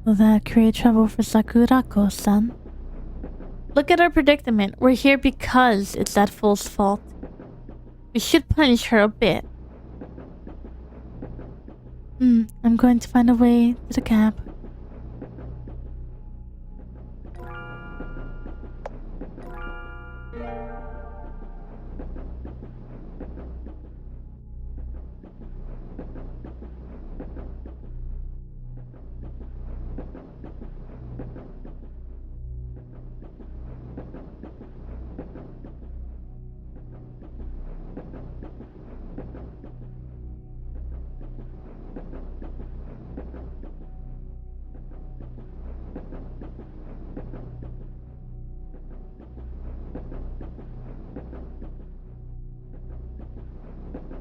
Will that create trouble for Sakurako-san? Look at our predicament. We're here because it's that fool's fault. We should punish her a bit. I'm going to find a way to the cab.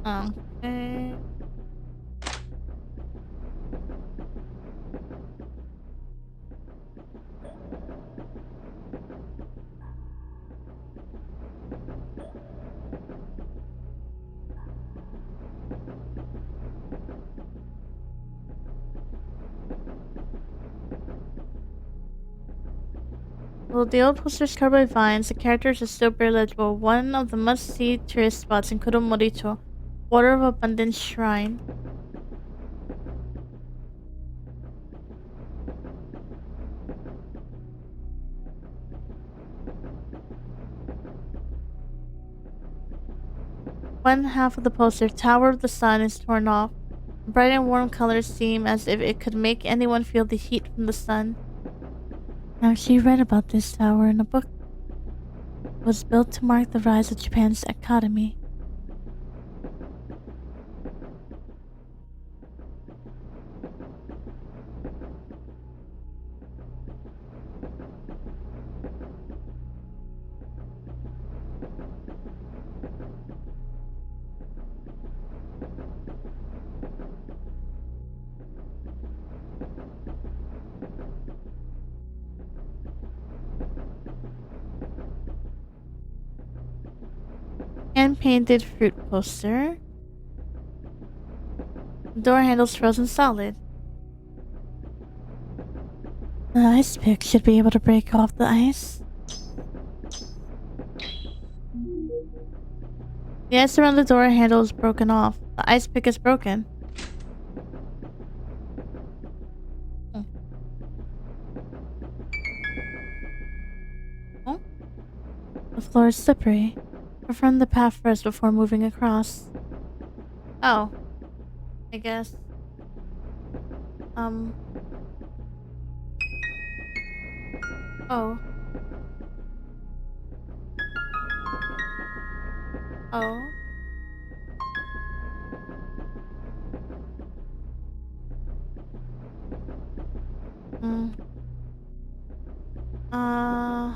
Okay. Though the old poster is covered by vines, the characters are still barely legible. One of the must-see tourist spots in Kuromoricho, Water of Abundance Shrine. One half of the poster, Tower of the Sun, is torn off. Bright and warm colors seem as if it could make anyone feel the heat from the sun. I actually read about this tower in a book. It was built to mark the rise of Japan's economy. Hand-painted fruit poster. Door handle's frozen solid. The ice pick should be able to break off the ice. The ice around the door handle is broken off. The ice pick is broken. Oh. The floor is slippery. Confirm the path first before moving across. Oh. I guess. Oh. Oh.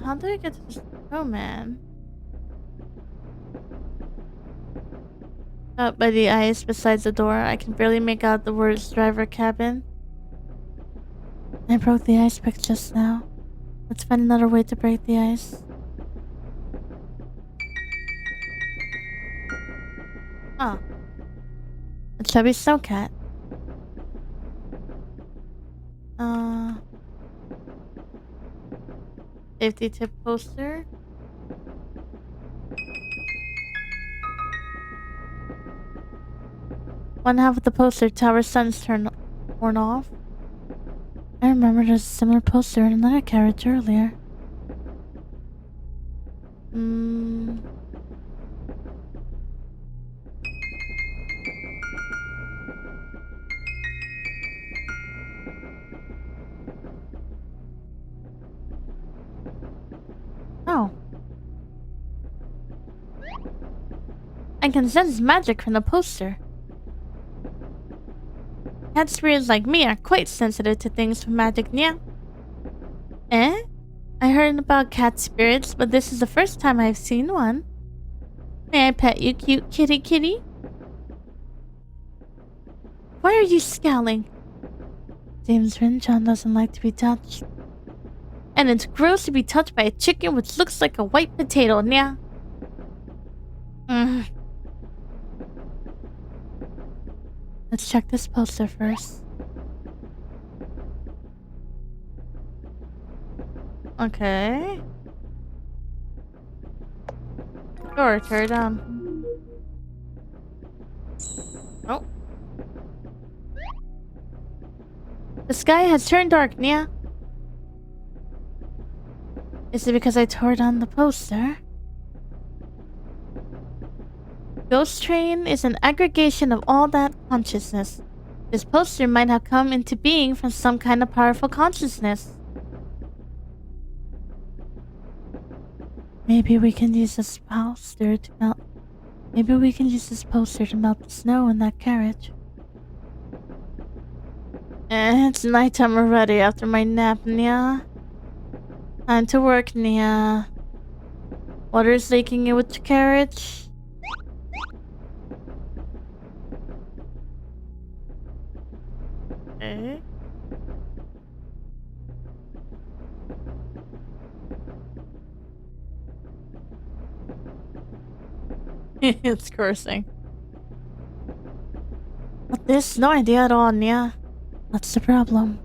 How do I get to the snowman? Up by the ice besides the door, I can barely make out the words driver cabin. I broke the ice pick just now. Let's find another way to break the ice. Oh. A chubby snowcat. Safety tip poster. One half of the poster, Tower Sun's torn off. I remember there's a similar poster in another carriage earlier. Oh. I can sense magic from the poster. Cat spirits like me are quite sensitive to things with magic, yeah. Eh? I heard about cat spirits, but this is the first time I've seen one. May I pet you, cute kitty kitty? Why are you scowling? Seems Rinjan doesn't like to be touched. And it's gross to be touched by a chicken which looks like a white potato, yeah. Let's check this poster first. Okay. Door, tear it down. Oh. The sky has turned dark, Nia. Is it because I tore down the poster? Ghost Train is an aggregation of all that consciousness. This poster might have come into being from some kind of powerful consciousness. Maybe we can use this poster to melt. Maybe we can use this poster to melt the snow in that carriage. It's nighttime already after my nap, Nia. Time to work, Nia. Water's leaking in with the carriage. Okay. It's cursing. But there's no idea at all, Nia. What's the problem?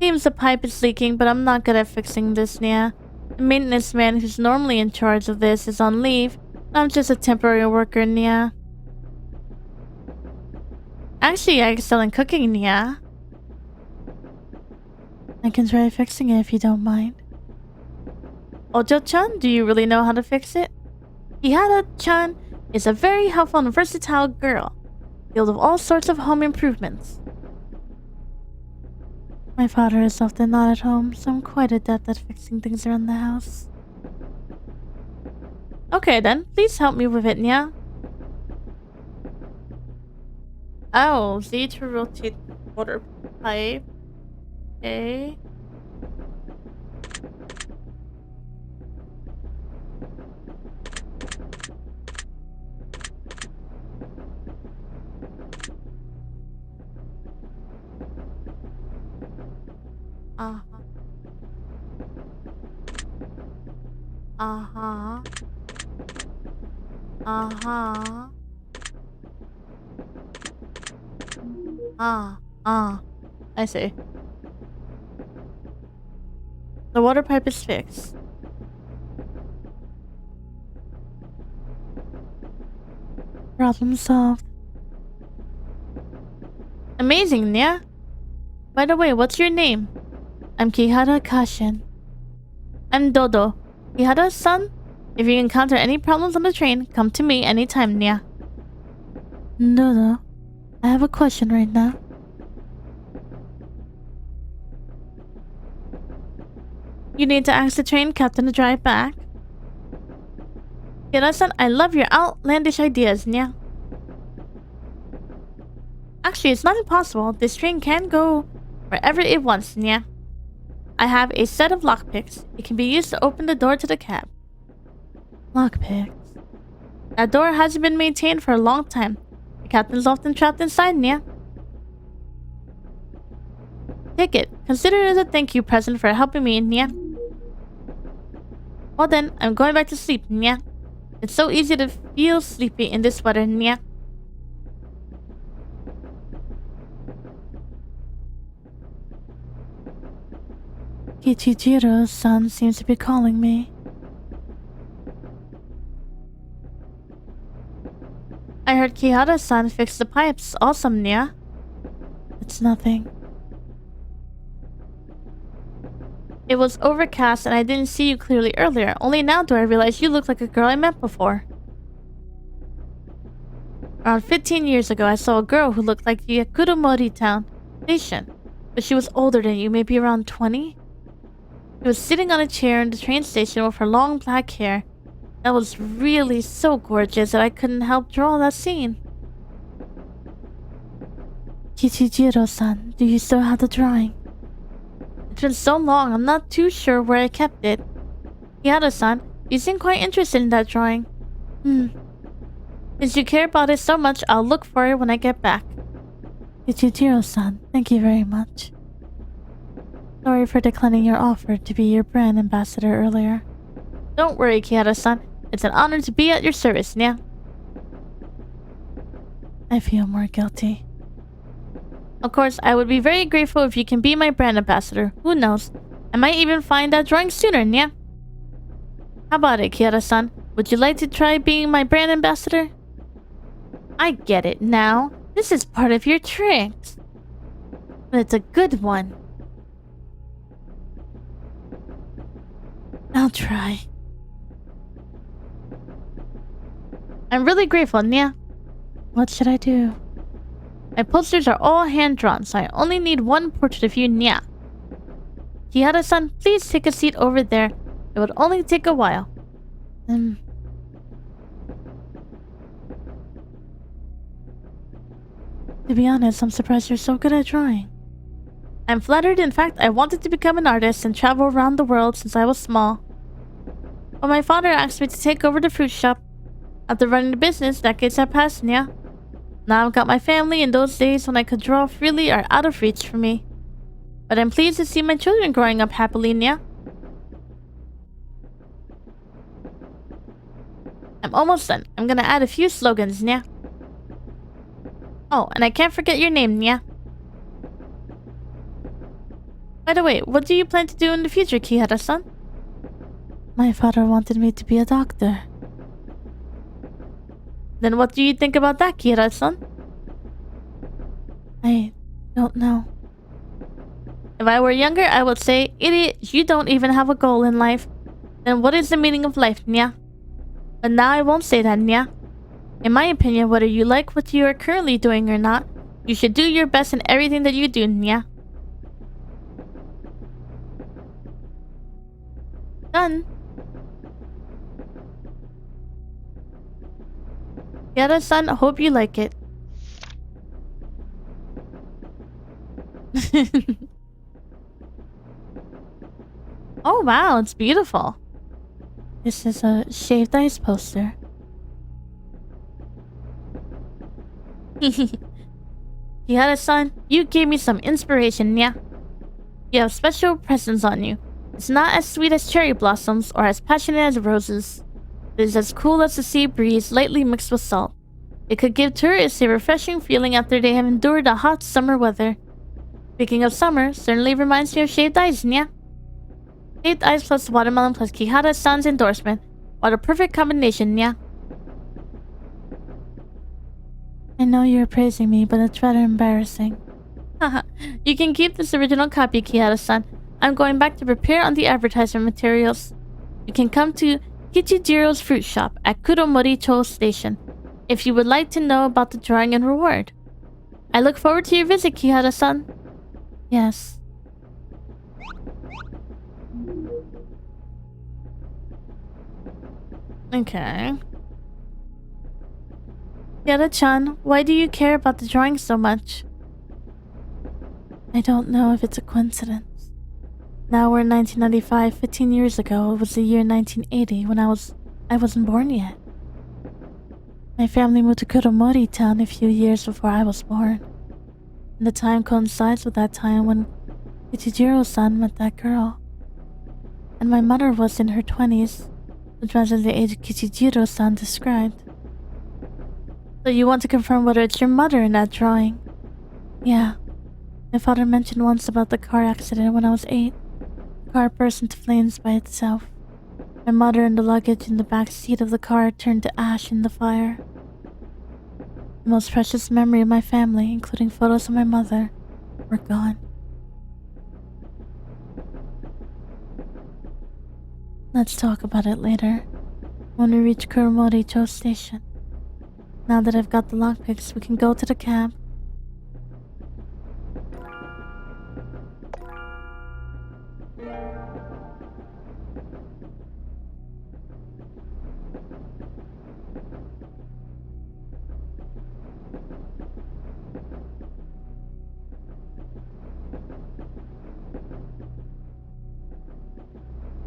Seems the pipe is leaking, but I'm not good at fixing this, Nia. The maintenance man who's normally in charge of this is on leave. I'm just a temporary worker, Nia. Actually, I excel in cooking, Nia. I can try fixing it if you don't mind. Ojo-chan, do you really know how to fix it? Kihara-chan is a very helpful and versatile girl, filled with all sorts of home improvements. My father is often not at home, so I'm quite adept at fixing things around the house. Okay then, please help me with it, Nia. Oh, Z to rotate water pipe. Okay. Uh-huh. Uh-huh. Uh-huh. I see. The water pipe is fixed. Problem solved. Amazing, Nia. By the way, what's your name? I'm Kihara Kashin. I'm Dodo. Kihara's son? If you encounter any problems on the train, come to me anytime, Nia. Dodo, I have a question right now. You need to ask the train captain to drive back. Kihara-san, I love your outlandish ideas, Nia. Actually, it's not impossible. This train can go wherever it wants, Nia. I have a set of lockpicks. It can be used to open the door to the cab. Lockpicks? That door hasn't been maintained for a long time. The captain's often trapped inside, Nia. Take it. Consider it as a thank you present for helping me, Nia. Well then, I'm going back to sleep, Nia. It's so easy to feel sleepy in this weather, Nia. Kichijiro's son seems to be calling me. I heard Kihara-san fixed the pipes. Awesome, Nia. It's nothing. It was overcast and I didn't see you clearly earlier. Only now do I realize you look like a girl I met before. Around 15 years ago, I saw a girl who looked like you at Kuromori Town Station. But she was older than you, maybe around 20. She was sitting on a chair in the train station with her long black hair. That was really so gorgeous that I couldn't help draw that scene. Kichijiro-san, do you still have the drawing? It's been so long, I'm not too sure where I kept it. Kihara-san, you seem quite interested in that drawing. Since you care about it so much, I'll look for it when I get back. Kichijiro-san, thank you very much. Sorry for declining your offer to be your brand ambassador earlier. Don't worry, Kihara-san. It's an honor to be at your service, Nia. I feel more guilty. Of course, I would be very grateful if you can be my brand ambassador. Who knows? I might even find that drawing sooner, Nia. How about it, Kihara-san? Would you like to try being my brand ambassador? I get it now. This is part of your tricks. But it's a good one. I'll try. I'm really grateful, Nia. What should I do? My posters are all hand-drawn, so I only need one portrait of you, Nia. Kihara-san, please take a seat over there. It would only take a while. To be honest, I'm surprised you're so good at drawing. I'm flattered. In fact, I wanted to become an artist and travel around the world since I was small. But my father asked me to take over the fruit shop. After running the business, decades have passed, Nia. Now I've got my family, and those days when I could draw freely are out of reach for me. But I'm pleased to see my children growing up happily, Nia. I'm almost done. I'm gonna add a few slogans, Nia. Oh, and I can't forget your name, Nia. By the way, what do you plan to do in the future, Kihara-san? My father wanted me to be a doctor. Then what do you think about that, Kihara-san? I don't know. If I were younger, I would say, idiot, you don't even have a goal in life. Then what is the meaning of life, nya? But now I won't say that, nya. In my opinion, whether you like what you are currently doing or not, you should do your best in everything that you do, nya. Done. Yada-san, I hope you like it. Oh wow, it's beautiful. This is a shaved ice poster. Kihara-san, you gave me some inspiration, yeah? You have special presence on you. It's not as sweet as cherry blossoms or as passionate as roses. It is as cool as the sea breeze lightly mixed with salt. It could give tourists a refreshing feeling after they have endured the hot summer weather. Speaking of summer, certainly reminds me of shaved ice, nya? Shaved ice plus watermelon plus Kihara-san's endorsement. What a perfect combination, nya? I know you're praising me, but it's rather embarrassing. Haha, you can keep this original copy, Kihara-san. I'm going back to prepare on the advertisement materials. You can come to Kichijiro's fruit shop at Kuromori-cho Station if you would like to know about the drawing and reward. I look forward to your visit, Kihara-san. Yes. Okay. Yada-chan, why do you care about the drawing so much? I don't know if it's a coincidence. Now we're in 1995, 15 years ago. It was the year 1980 when I wasn't born yet. My family moved to Kuromori town a few years before I was born. And the time coincides with that time when Kichijiro-san met that girl. And my mother was in her 20s, which was the age Kichijiro-san described. So you want to confirm whether it's your mother in that drawing? Yeah. My father mentioned once about the car accident when I was 8. The car burst into flames by itself. My mother and the luggage in the back seat of the car turned to ash in the fire. The most precious memory of my family, including photos of my mother, were gone. Let's talk about it later, when we reach Kuromori-cho Station. Now that I've got the lockpicks, we can go to the cab.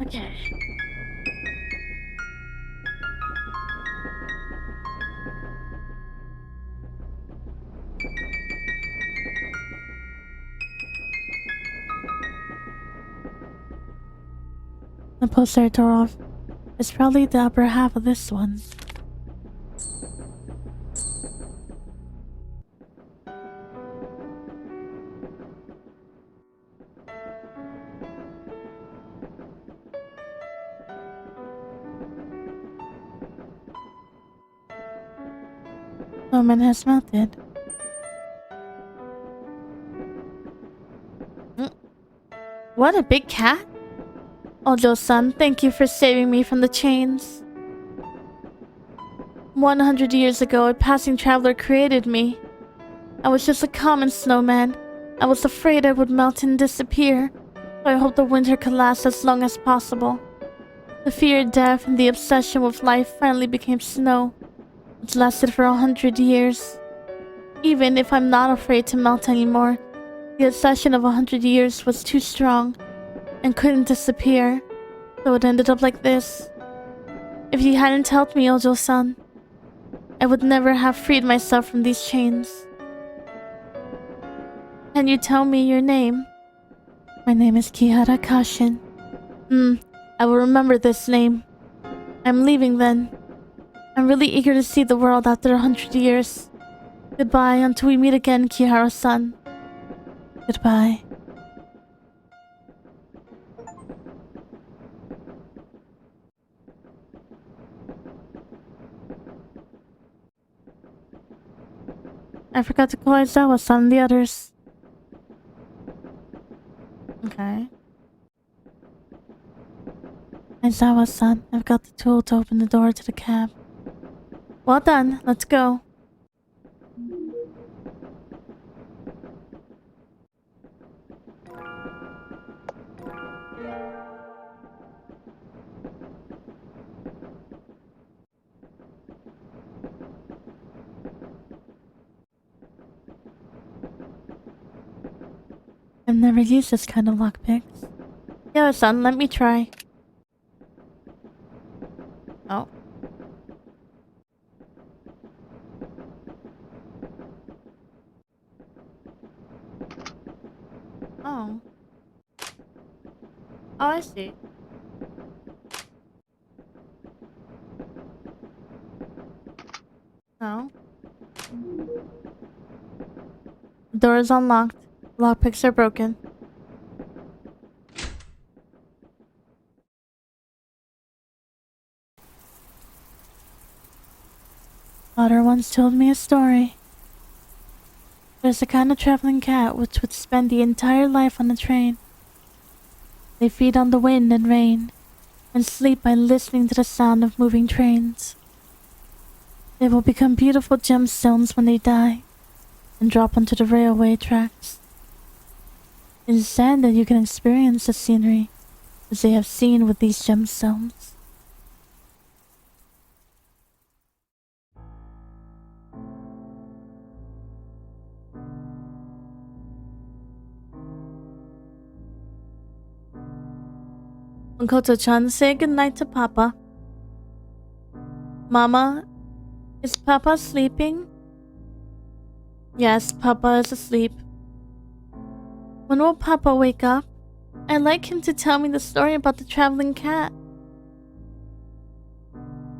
Okay. The poster I tore off is probably the upper half of this one. Snowman has melted. What a big cat! Ojo-san, thank you for saving me from the chains. 100 years ago, a passing traveler created me. I was just a common snowman. I was afraid I would melt and disappear, so I hoped the winter could last as long as possible. The fear of death and the obsession with life finally became snow. It's lasted for 100 years. Even if I'm not afraid to melt anymore, the obsession of 100 years was too strong and couldn't disappear, so it ended up like this. If you hadn't helped me, Ojo-san, I would never have freed myself from these chains. Can you tell me your name? My name is Kihara Kashin. I will remember this name. I'm leaving then. I'm really eager to see the world after 100 years. Goodbye until we meet again, Kihara-san. Goodbye. I forgot to call Aizawa-san and the others. Okay. Aizawa-san, I've got the tool to open the door to the cab. Well done. Let's go. I've never used this kind of lockpicks. Yeah, son, let me try. Oh. Oh. Oh, I see. No. The door is unlocked. Lockpicks are broken. Father once told me a story. There's a kind of traveling cat which would spend the entire life on a train. They feed on the wind and rain, and sleep by listening to the sound of moving trains. They will become beautiful gemstones when they die, and drop onto the railway tracks. It is said that you can experience the scenery as they have seen with these gemstones. Makoto-chan, say goodnight to Papa. Mama, is Papa sleeping? Yes, Papa is asleep. When will Papa wake up? I'd like him to tell me the story about the traveling cat.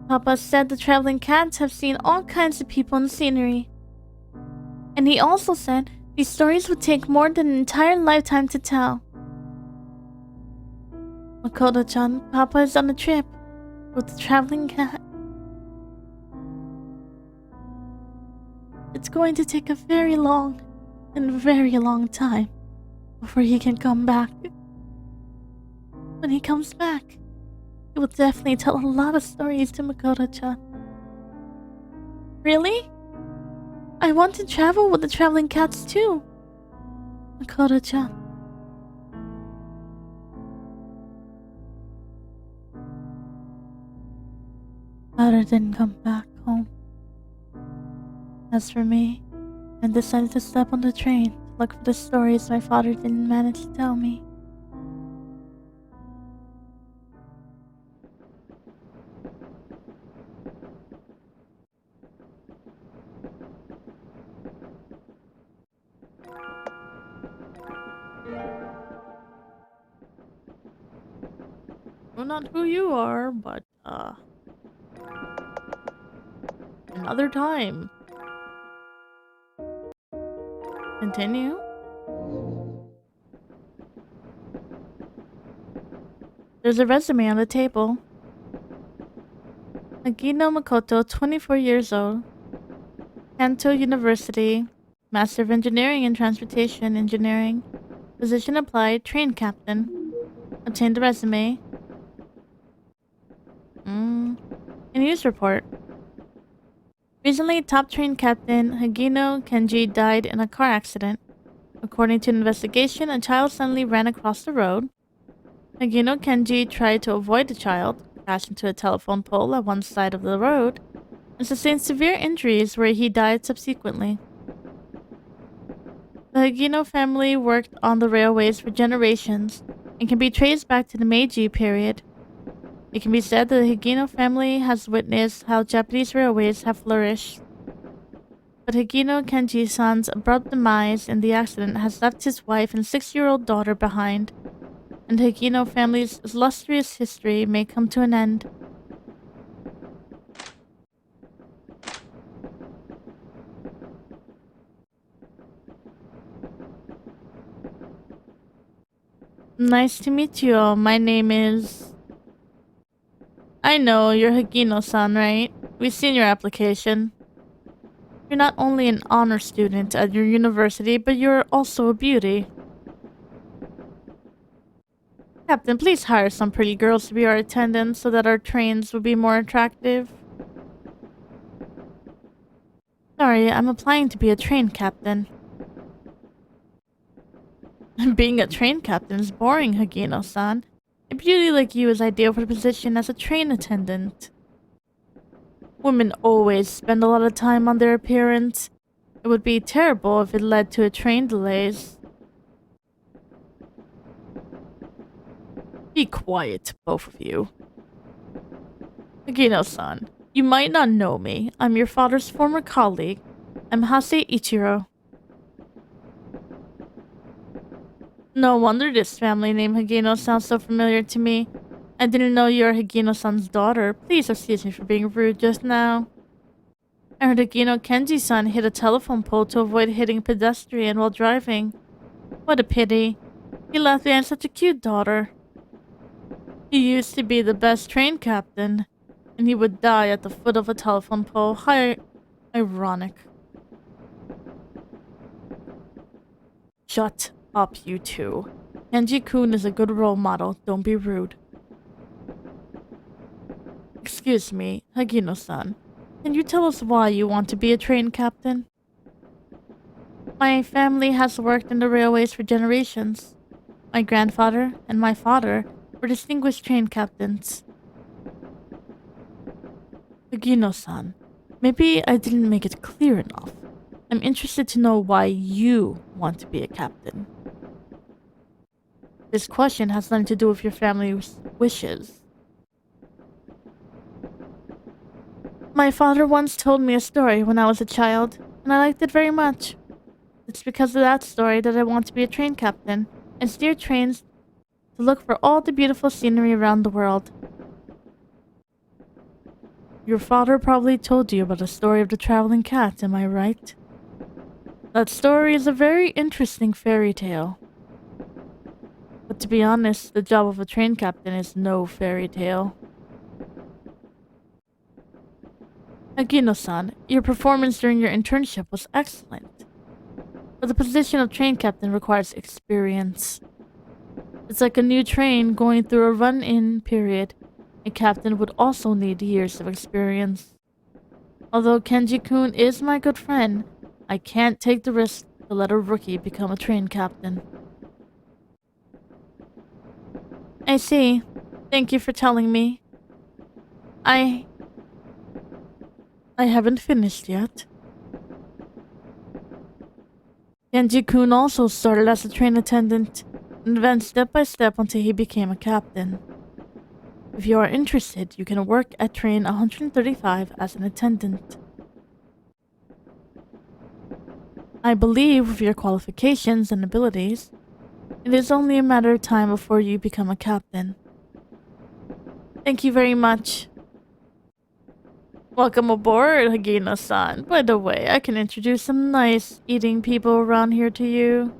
Papa said the traveling cats have seen all kinds of people and scenery. And he also said these stories would take more than an entire lifetime to tell. Makoto-chan, Papa is on a trip with the traveling cat. It's going to take a very long time before he can come back. When he comes back, he will definitely tell a lot of stories to Makoto-chan. Really? I want to travel with the traveling cats too. Makoto-chan. Father didn't come back home. As for me, I decided to step on the train to look for the stories my father didn't manage to tell me. Well, not who you are, but, another time. Continue? There's a resume on the table. Nagino Makoto, 24 years old. Kanto University. Master of Engineering in Transportation Engineering. Position applied, train captain. Obtained the resume. A news report. Recently, top train captain Hagino Kenji died in a car accident. According to an investigation, a child suddenly ran across the road. Hagino Kenji tried to avoid the child, crashed into a telephone pole at one side of the road, and sustained severe injuries where he died subsequently. The Hagino family worked on the railways for generations and can be traced back to the Meiji period. It can be said that the Hagino family has witnessed how Japanese railways have flourished. But Hagino Kenji-san's abrupt demise in the accident has left his wife and 6-year-old daughter behind, and the Hagino family's illustrious history may come to an end. Nice to meet you all. My name is... I know, you're Hagino-san, right? We've seen your application. You're not only an honor student at your university, but you're also a beauty. Captain, please hire some pretty girls to be our attendants so that our trains will be more attractive. Sorry, I'm applying to be a train captain. Being a train captain is boring, Hagino-san. A beauty like you is ideal for the position as a train attendant. Women always spend a lot of time on their appearance. It would be terrible if it led to a train delays. Be quiet, both of you. Hagino-san, you might not know me. I'm your father's former colleague. I'm Hase Ichiro. No wonder this family name Hagino sounds so familiar to me. I didn't know you're Hagino-san's daughter. Please excuse me for being rude just now. I heard Hagino Kenji-san hit a telephone pole to avoid hitting a pedestrian while driving. What a pity. He left behind such a cute daughter. He used to be the best train captain, and he would die at the foot of a telephone pole. How ironic. Shut up, you two. Kenji-kun is a good role model. Don't be rude. Excuse me, Hagino-san. Can you tell us why you want to be a train captain? My family has worked in the railways for generations. My grandfather and my father were distinguished train captains. Hagino-san, maybe I didn't make it clear enough. I'm interested to know why you want to be a captain. This question has nothing to do with your family's wishes. My father once told me a story when I was a child, and I liked it very much. It's because of that story that I want to be a train captain and steer trains to look for all the beautiful scenery around the world. Your father probably told you about the story of the traveling cat, am I right? That story is a very interesting fairy tale. But to be honest, the job of a train captain is no fairy tale. Hagino-san, your performance during your internship was excellent. But the position of train captain requires experience. It's like a new train going through a run-in period. A captain would also need years of experience. Although Kenji-kun is my good friend, I can't take the risk to let a rookie become a train captain. I see. Thank you for telling me. I haven't finished yet. Kenji-kun also started as a train attendant and advanced step by step until he became a captain. If you are interested, you can work at train 135 as an attendant. I believe with your qualifications and abilities, it is only a matter of time before you become a captain. Thank you very much. Welcome aboard, Hagino-san. By the way, I can introduce some nice eating people around here to you.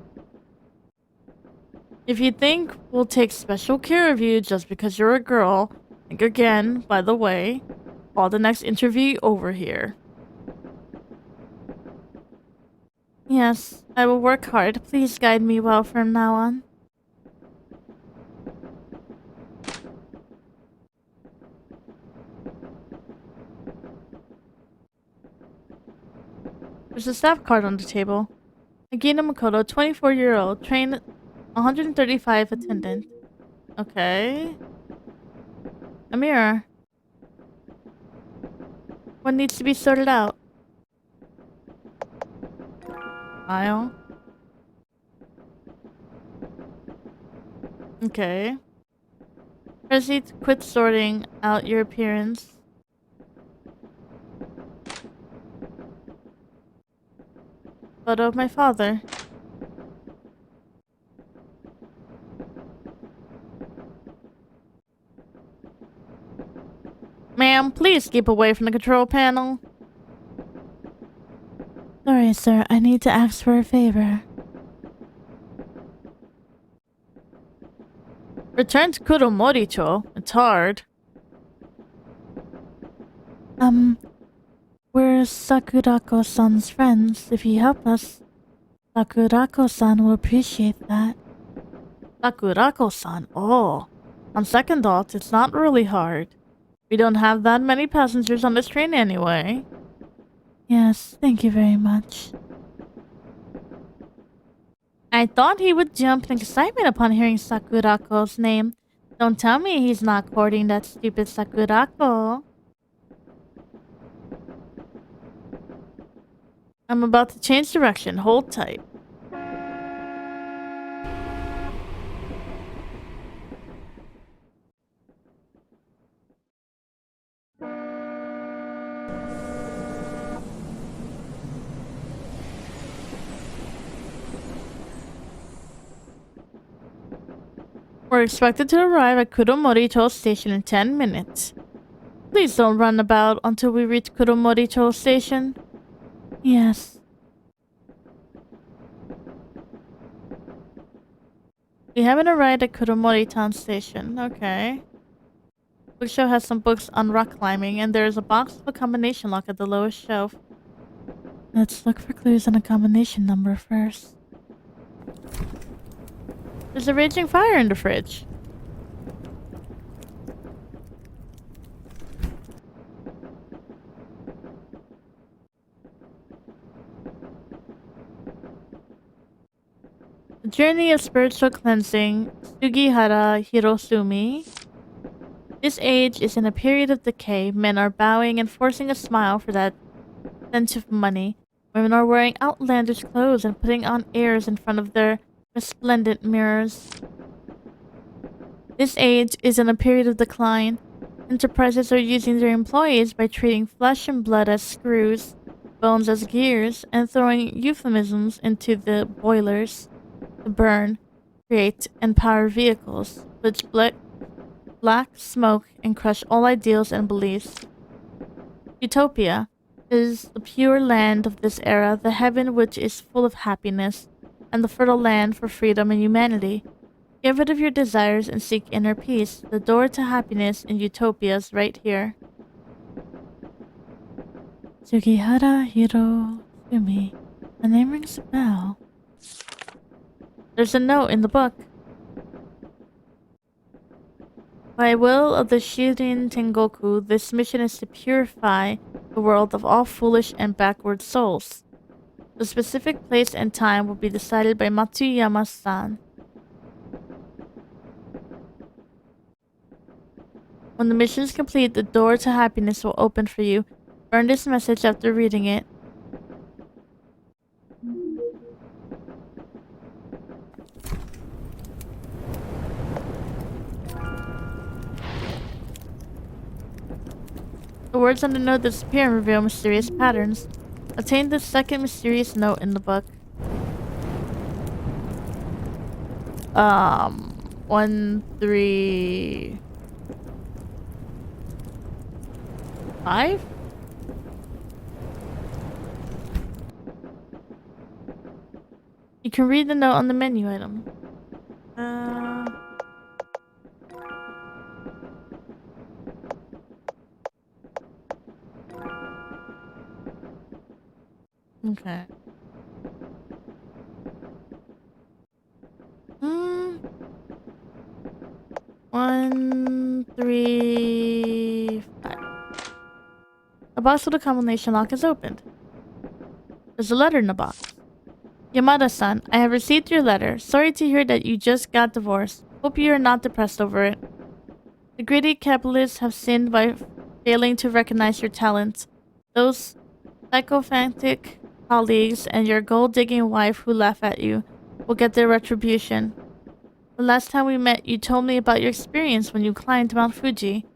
If you think we'll take special care of you just because you're a girl, think again, by the way. Call the next interview over here. Yes, I will work hard. Please guide me well from now on. There's a staff card on the table. Agina Makoto, 24-year-old, train 135 attendant. Okay. A mirror. What needs to be sorted out? Aisle. Okay. Proceed to quit sorting out your appearance. Photo of my father. Ma'am, please keep away from the control panel. Sorry, sir. I need to ask for a favor. Return to Kuromoricho. It's hard. Where We're Sakurako-san's friends. If you help us, Sakurako-san will appreciate that. Sakurako-san? Oh. On second thoughts, it's not really hard. We don't have that many passengers on this train anyway. Yes, thank you very much. I thought he would jump in excitement upon hearing Sakurako's name. Don't tell me he's not courting that stupid Sakurako. I'm about to change direction. Hold tight. We're expected to arrive at Kuromoricho Station in 10 minutes. Please don't run about until we reach Kuromoricho Station. Yes. We haven't arrived at Kuromori-town Station. Okay. Bookshelf has some books on rock climbing, and there is a box with a combination lock at the lowest shelf. Let's look for clues on a combination number first. There's a raging fire in the fridge. The Journey of Spiritual Cleansing, Sugihara Hirosumi. This age is in a period of decay. Men are bowing and forcing a smile for that sense of money. Women are wearing outlandish clothes and putting on airs in front of their resplendent mirrors. This age is in a period of decline. Enterprises are using their employees by treating flesh and blood as screws, bones as gears, and throwing euphemisms into the boilers to burn, create, and power vehicles, which black smoke and crush all ideals and beliefs. Utopia is the pure land of this era, the heaven which is full of happiness, and the fertile land for freedom and humanity. Get rid of your desires and seek inner peace. The door to happiness in Utopia is right here. Sugihara Hirosumi. The name rings a bell. There's a note in the book. By will of the Shirin Tengoku, this mission is to purify the world of all foolish and backward souls. The specific place and time will be decided by Matsuyama-san. When the mission is complete, the door to happiness will open for you. Burn this message after reading it. The words on the note disappear and reveal mysterious patterns. Obtain the second mysterious note in the book. 1, 3... 5? You can read the note on the menu item. Okay. 1, 3, 5. The box with the combination lock is opened. There's a letter in the box. Yamada-san, I have received your letter. Sorry to hear that you just got divorced. Hope you are not depressed over it. The greedy capitalists have sinned by failing to recognize your talents. Those sycophantic colleagues and your gold-digging wife who laugh at you will get their retribution. The last time we met, you told me about your experience when you climbed Mount Fuji.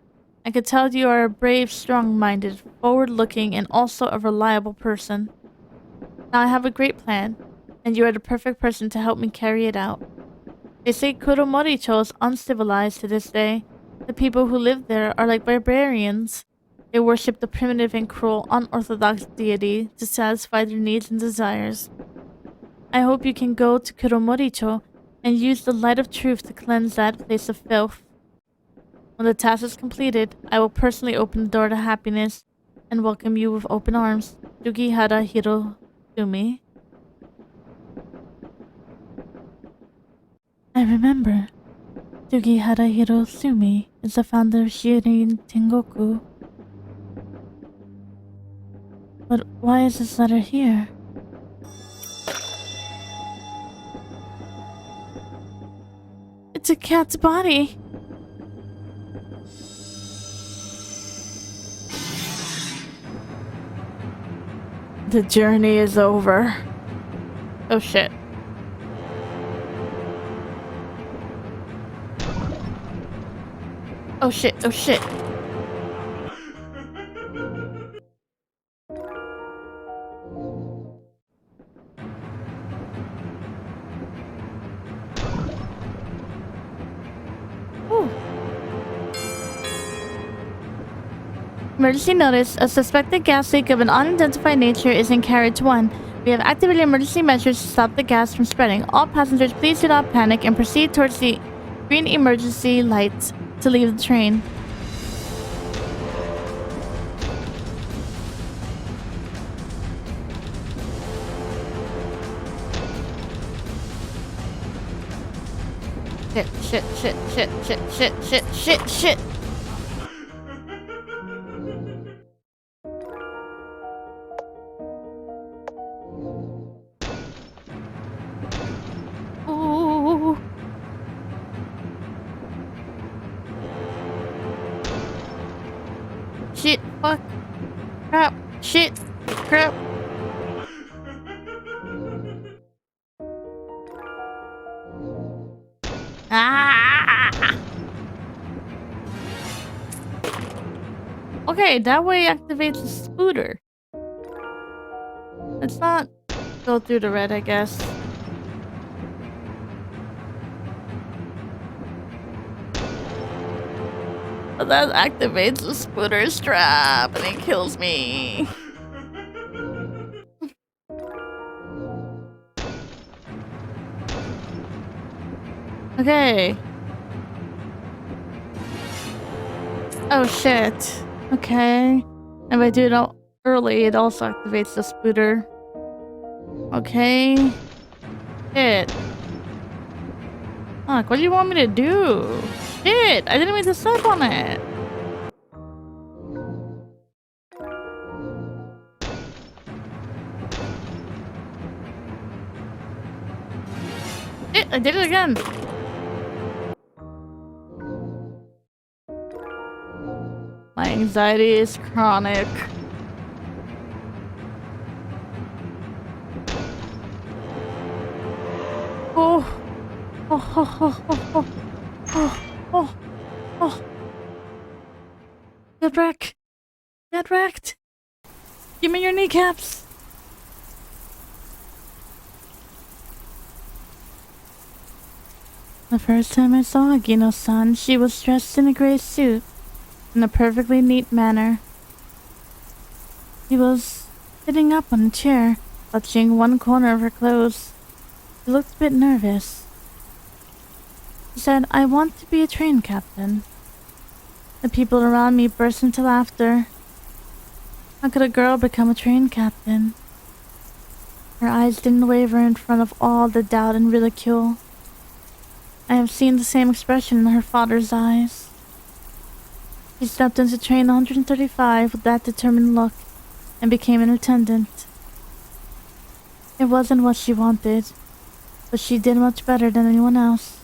I could tell you are a brave, strong-minded, forward-looking, and also a reliable person. Now I have a great plan, and you are the perfect person to help me carry it out. They say Kuromoricho is uncivilized to this day. The people who live there are like barbarians. They worship the primitive and cruel, unorthodox deity to satisfy their needs and desires. I hope you can go to Kuromoricho and use the light of truth to cleanse that place of filth. When the task is completed, I will personally open the door to happiness. and welcome you with open arms. Sugihara Hirosumi. I remember. Sugihara Hirosumi is the founder of Shirin Tengoku. But why is this letter here? It's a cat's body. The journey is over. Oh shit. Oh shit, oh shit. Ooh. Emergency notice. A suspected gas leak of an unidentified nature is in carriage 1. We have activated emergency measures to stop the gas from spreading. All passengers, please do not panic and proceed towards the green emergency lights to leave the train. Shit, shit, shit, shit, shit, shit, shit, shit. Ooh. Shit, fuck, crap, shit, crap. Ah! Okay, that way activates the scooter. Let's not go through the red, I guess. But that activates the scooter strap and it kills me. Okay. Oh shit. Okay. If I do it early, it also activates the scooter. Okay. Shit. Fuck, what do you want me to do? Shit! I didn't mean to step on it. Shit, I did it again. My anxiety is chronic. Oh. Oh, oh, oh, oh, oh, oh, oh, oh. Get wrecked. Get wrecked. Give me your kneecaps. The first time I saw Agino-san, she was dressed in a gray suit, in a perfectly neat manner. She was sitting up on a chair, clutching one corner of her clothes. She looked a bit nervous. She said, "I want to be a train captain." The people around me burst into laughter. How could a girl become a train captain? Her eyes didn't waver in front of all the doubt and ridicule. I have seen the same expression in her father's eyes. She stepped into train 135 with that determined look and became an attendant. It wasn't what she wanted, but she did much better than anyone else.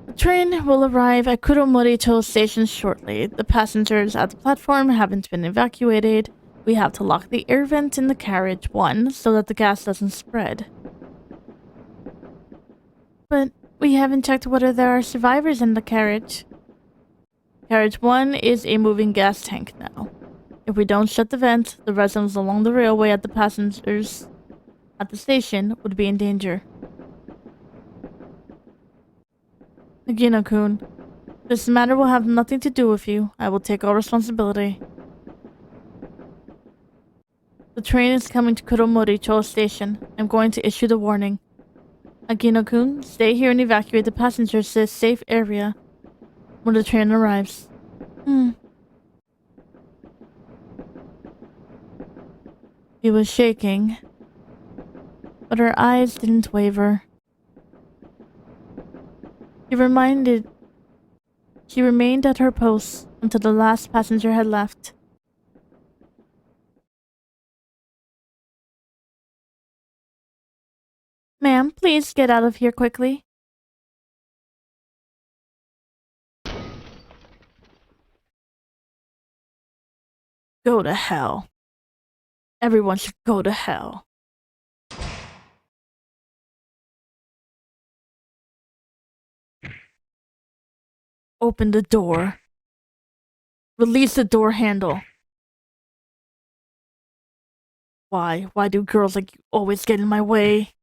The train will arrive at Kuromori-cho station shortly. The passengers at the platform haven't been evacuated. We have to lock the air vent in the carriage 1 so that the gas doesn't spread. But we haven't checked whether there are survivors in the carriage. Carriage 1 is a moving gas tank now. If we don't shut the vent, the residents along the railway at the passengers at the station would be in danger. Agino-kun, this matter will have nothing to do with you. I will take all responsibility. The train is coming to Kuromori Cho Station. I'm going to issue the warning. Agino-kun, stay here and evacuate the passengers to a safe area when the train arrives. She was shaking, but her eyes didn't waver. She remained at her post until the last passenger had left. Ma'am, please get out of here quickly. Go to hell. Everyone should go to hell. Open the door. Release the door handle. Why? Why do girls like you always get in my way?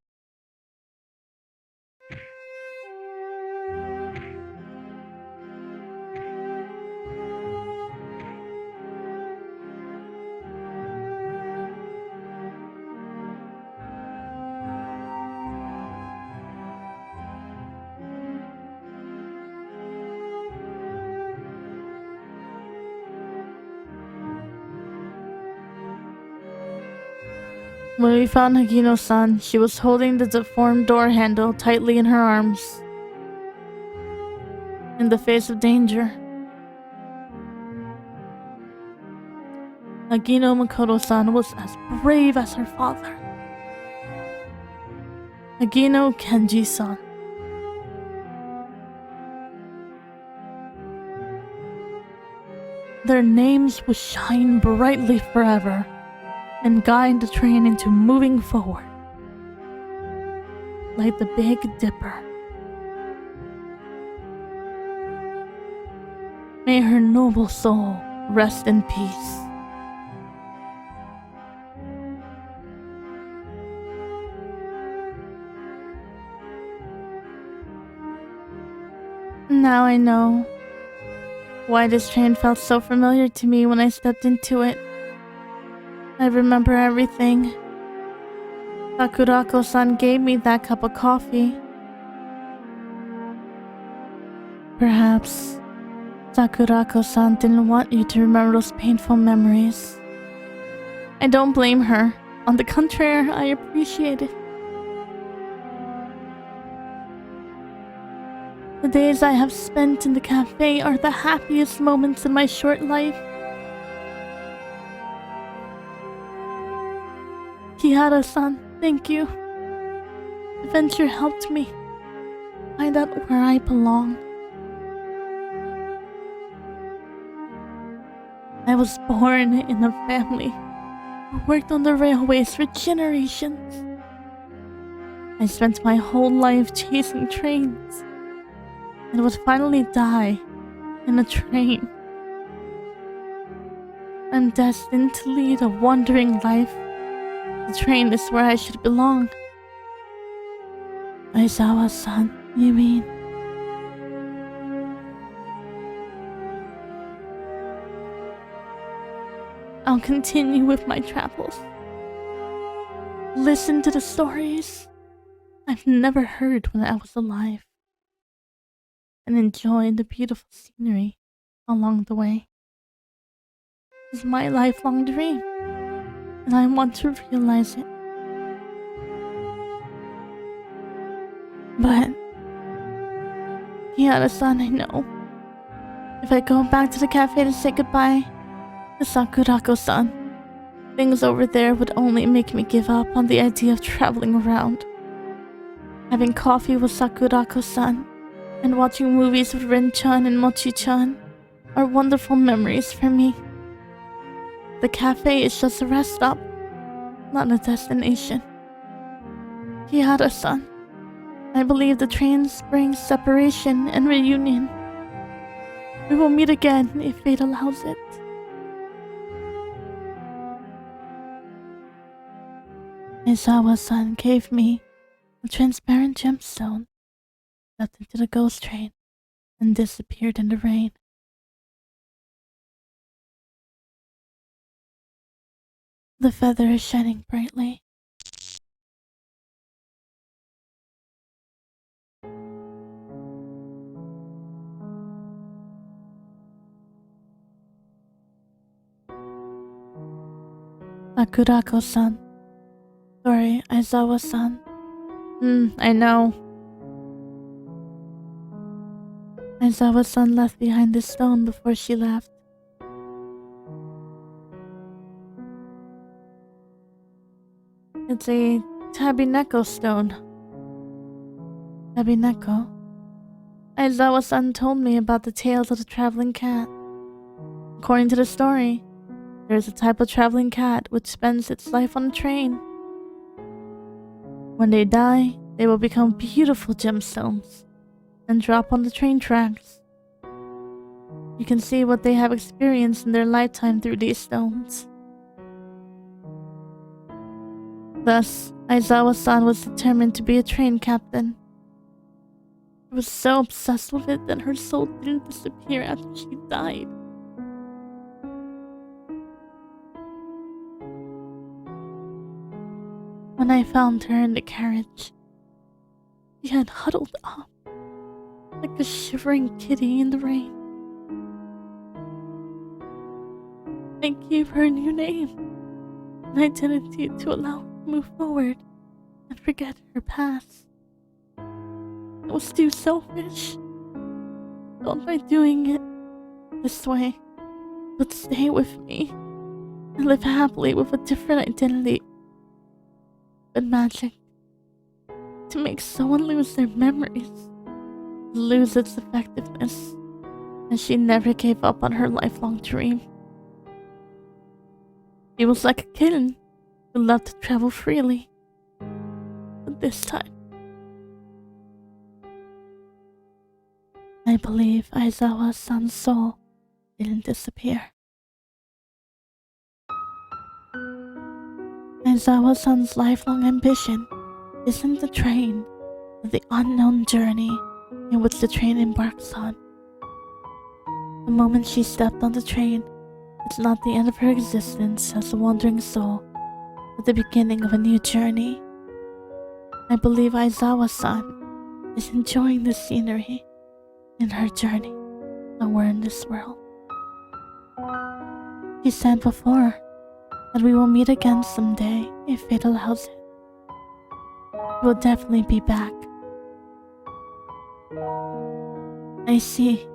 When we found Hagino-san, she was holding the deformed door handle tightly in her arms. In the face of danger, Hagino Makoto-san was as brave as her father. Hagino Kenji-san. Their names would shine brightly forever and guide the train into moving forward, like the Big Dipper. May her noble soul rest in peace. Now I know why this train felt so familiar to me when I stepped into it. I remember everything. Sakurako-san gave me that cup of coffee. Perhaps Sakurako-san didn't want you to remember those painful memories. I don't blame her. On the contrary, I appreciate it. The days I have spent in the cafe are the happiest moments in my short life. Kihara-san, thank you. Adventure helped me find out where I belong. I was born in a family who worked on the railways for generations. I spent my whole life chasing trains and would finally die in a train. I'm destined to lead a wandering life. The train is where I should belong. Aizawa-san, you mean? I'll continue with my travels. Listen to the stories I've never heard when I was alive. And enjoy the beautiful scenery along the way. It's my lifelong dream, and I want to realize it. But Kihara-san, I know if I go back to the cafe to say goodbye to Sakurako-san, things over there would only make me give up on the idea of traveling around. Having coffee with Sakurako-san and watching movies with Rin-chan and Mochi-chan are wonderful memories for me. The cafe is just a rest stop, not a destination. Kihara-san, I believe the trains bring separation and reunion. We will meet again if fate allows it. Aizawa-san gave me a transparent gemstone, stepped into the ghost train, and disappeared in the rain. The feather is shining brightly. Sakurako-san. Sorry, Aizawa-san. I know. Aizawa-san left behind the stone before she left. It's a Tabineko stone. Tabineko? Aizawa-san told me about the tales of the traveling cat. According to the story, there is a type of traveling cat which spends its life on a train. When they die, they will become beautiful gemstones and drop on the train tracks. You can see what they have experienced in their lifetime through these stones. Thus, Aizawa-san was determined to be a train captain. She was so obsessed with it that her soul didn't disappear after she died. When I found her in the carriage, she had huddled up like a shivering kitty in the rain. I gave her a new name, an identity to allow her to move forward and forget her past. I was too selfish. Thought by doing it this way would stay with me and live happily with a different identity. But magic, to make someone lose their memories, lose its effectiveness, and she never gave up on her lifelong dream. She was like a kitten who loved to travel freely. But this time, I believe Aizawa-san's soul didn't disappear. Aizawa-san's lifelong ambition isn't the train, but the unknown journey in which the train embarks on. The moment she stepped on the train, it's not the end of her existence as a wandering soul, but the beginning of a new journey. I believe Aizawa-san is enjoying the scenery in her journey somewhere in this world. She said before that we will meet again someday if fate allows it. We'll definitely be back. I see.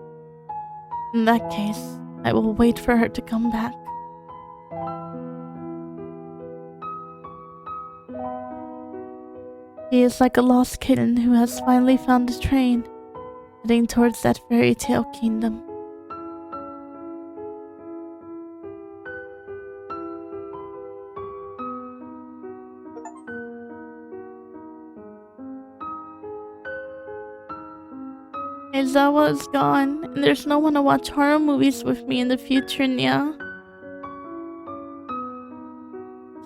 In that case, I will wait for her to come back. She is like a lost kitten who has finally found the train, heading towards that fairy tale kingdom. Aizawa is gone, and there's no one to watch horror movies with me in the future, Nya.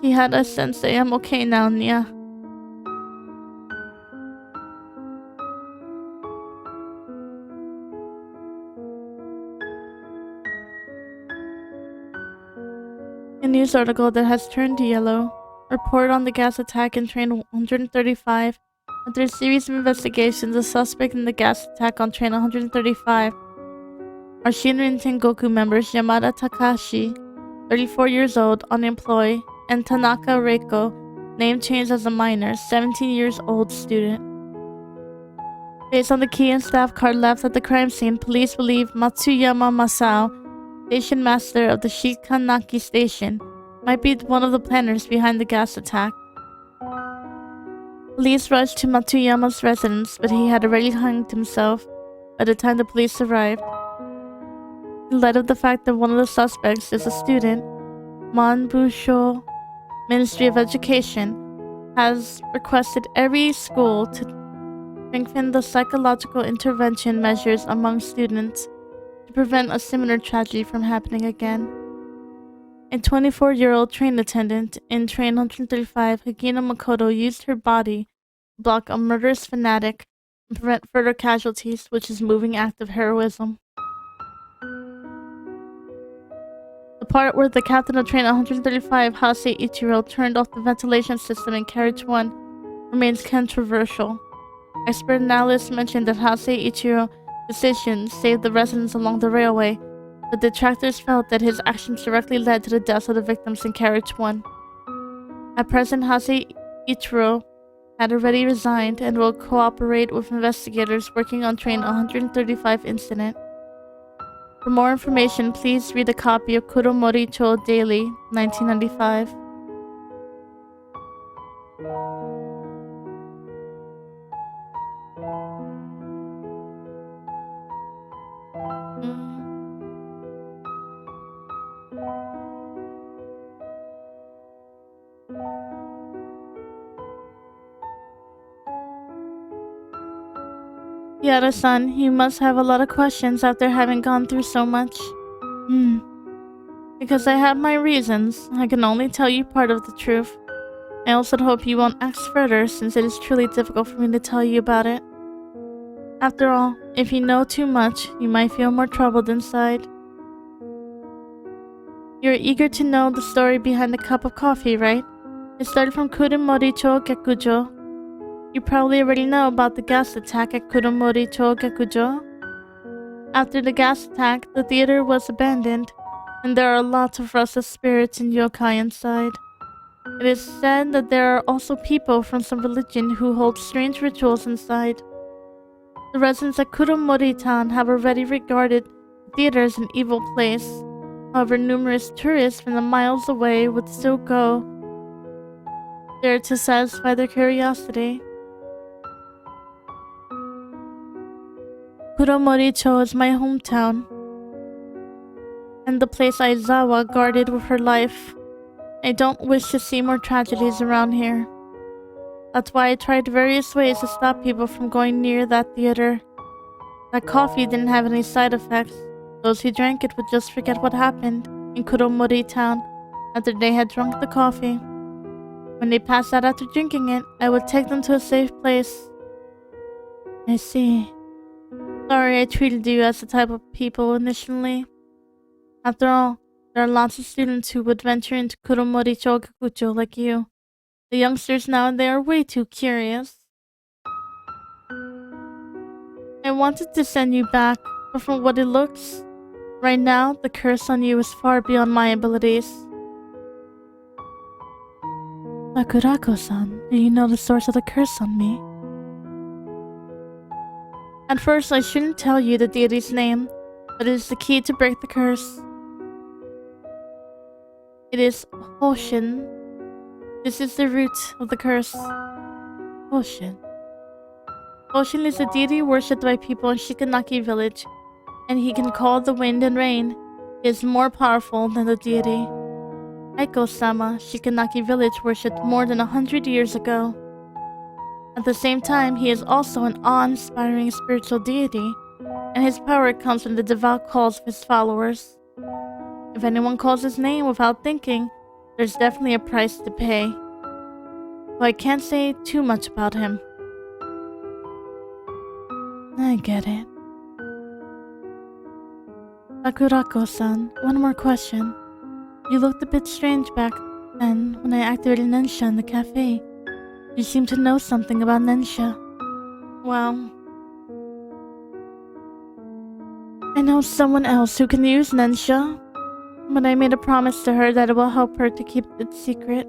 Kihara-sensei, I'm okay now, Nya. A news article that has turned yellow. Report on the gas attack in train 135. After a series of investigations, the suspect in the gas attack on train 135 are Shinrin Tengoku members Yamada Takashi, 34 years old, unemployed, and Tanaka Reiko, name changed as a minor, 17 years old student. Based on the key and staff card left at the crime scene, police believe Matsuyama Masao, station master of the Shikanaki station, might be one of the planners behind the gas attack. Police rushed to Matsuyama's residence, but he had already hanged himself by the time the police arrived. In light of the fact that one of the suspects is a student, Manbusho Ministry of Education has requested every school to strengthen the psychological intervention measures among students to prevent a similar tragedy from happening again. A 24-year-old train attendant in train 135, Hagina Makoto, used her body to block a murderous fanatic and prevent further casualties, which is moving act of heroism. The The part where the captain of train 135, Hase Ichiro, turned off the ventilation system in carriage 1 remains controversial. Expert analysts mentioned that Hase Ichiro's decision saved the residents along the railway, but detractors felt that his actions directly led to the deaths of the victims in carriage 1. At present, Hase Ichiro had already resigned and will cooperate with investigators working on train 135 incident. For more information, please read a copy of Kuromori Cho Daily, 1995. Yada-san, you must have a lot of questions after having gone through so much. Because I have my reasons, I can only tell you part of the truth. I also hope you won't ask further, since it is truly difficult for me to tell you about it. After all, if you know too much, you might feel more troubled inside. You're eager to know the story behind the cup of coffee, right? It started from Kuromori-cho Gekujo. You probably already know about the gas attack at Kuromori-cho Gekujo. After the gas attack, the theater was abandoned, and there are lots of restless spirits and yokai inside. It is said that there are also people from some religion who hold strange rituals inside. The residents at Kuromori-town have already regarded the theater as an evil place. However, numerous tourists from the miles away would still go there to satisfy their curiosity. Kuromori-cho is my hometown, and the place Aizawa guarded with her life. I don't wish to see more tragedies around here. That's why I tried various ways to stop people from going near that theater. That coffee didn't have any side effects. Those who drank it would just forget what happened in Kuromori town after they had drunk the coffee. When they passed out after drinking it, I would take them to a safe place. I see. Sorry I treated you as the type of people initially. After all, there are lots of students who would venture into Kuromori-cho Gekujo like you. The youngsters now and they are way too curious. I wanted to send you back, but from what it looks, right now, the curse on you is far beyond my abilities. Sakurako-san, do you know the source of the curse on me? At first, I shouldn't tell you the deity's name, but it is the key to break the curse. It is Hoshin. This is the root of the curse. Hoshin. Hoshin is a deity worshipped by people in Shikanaki village, and he can call the wind and rain. He is more powerful than the deity. Aiko-sama, Shikanaki village worshipped more than 100 years ago. At the same time, he is also an awe-inspiring spiritual deity, and his power comes from the devout calls of his followers. If anyone calls his name without thinking, there's definitely a price to pay. But I can't say too much about him. I get it. Sakurako-san, one more question. You looked a bit strange back then when I activated Nensha in the cafe. You seem to know something about Nensha. Well, I know someone else who can use Nensha, but I made a promise to her that it will help her to keep it secret.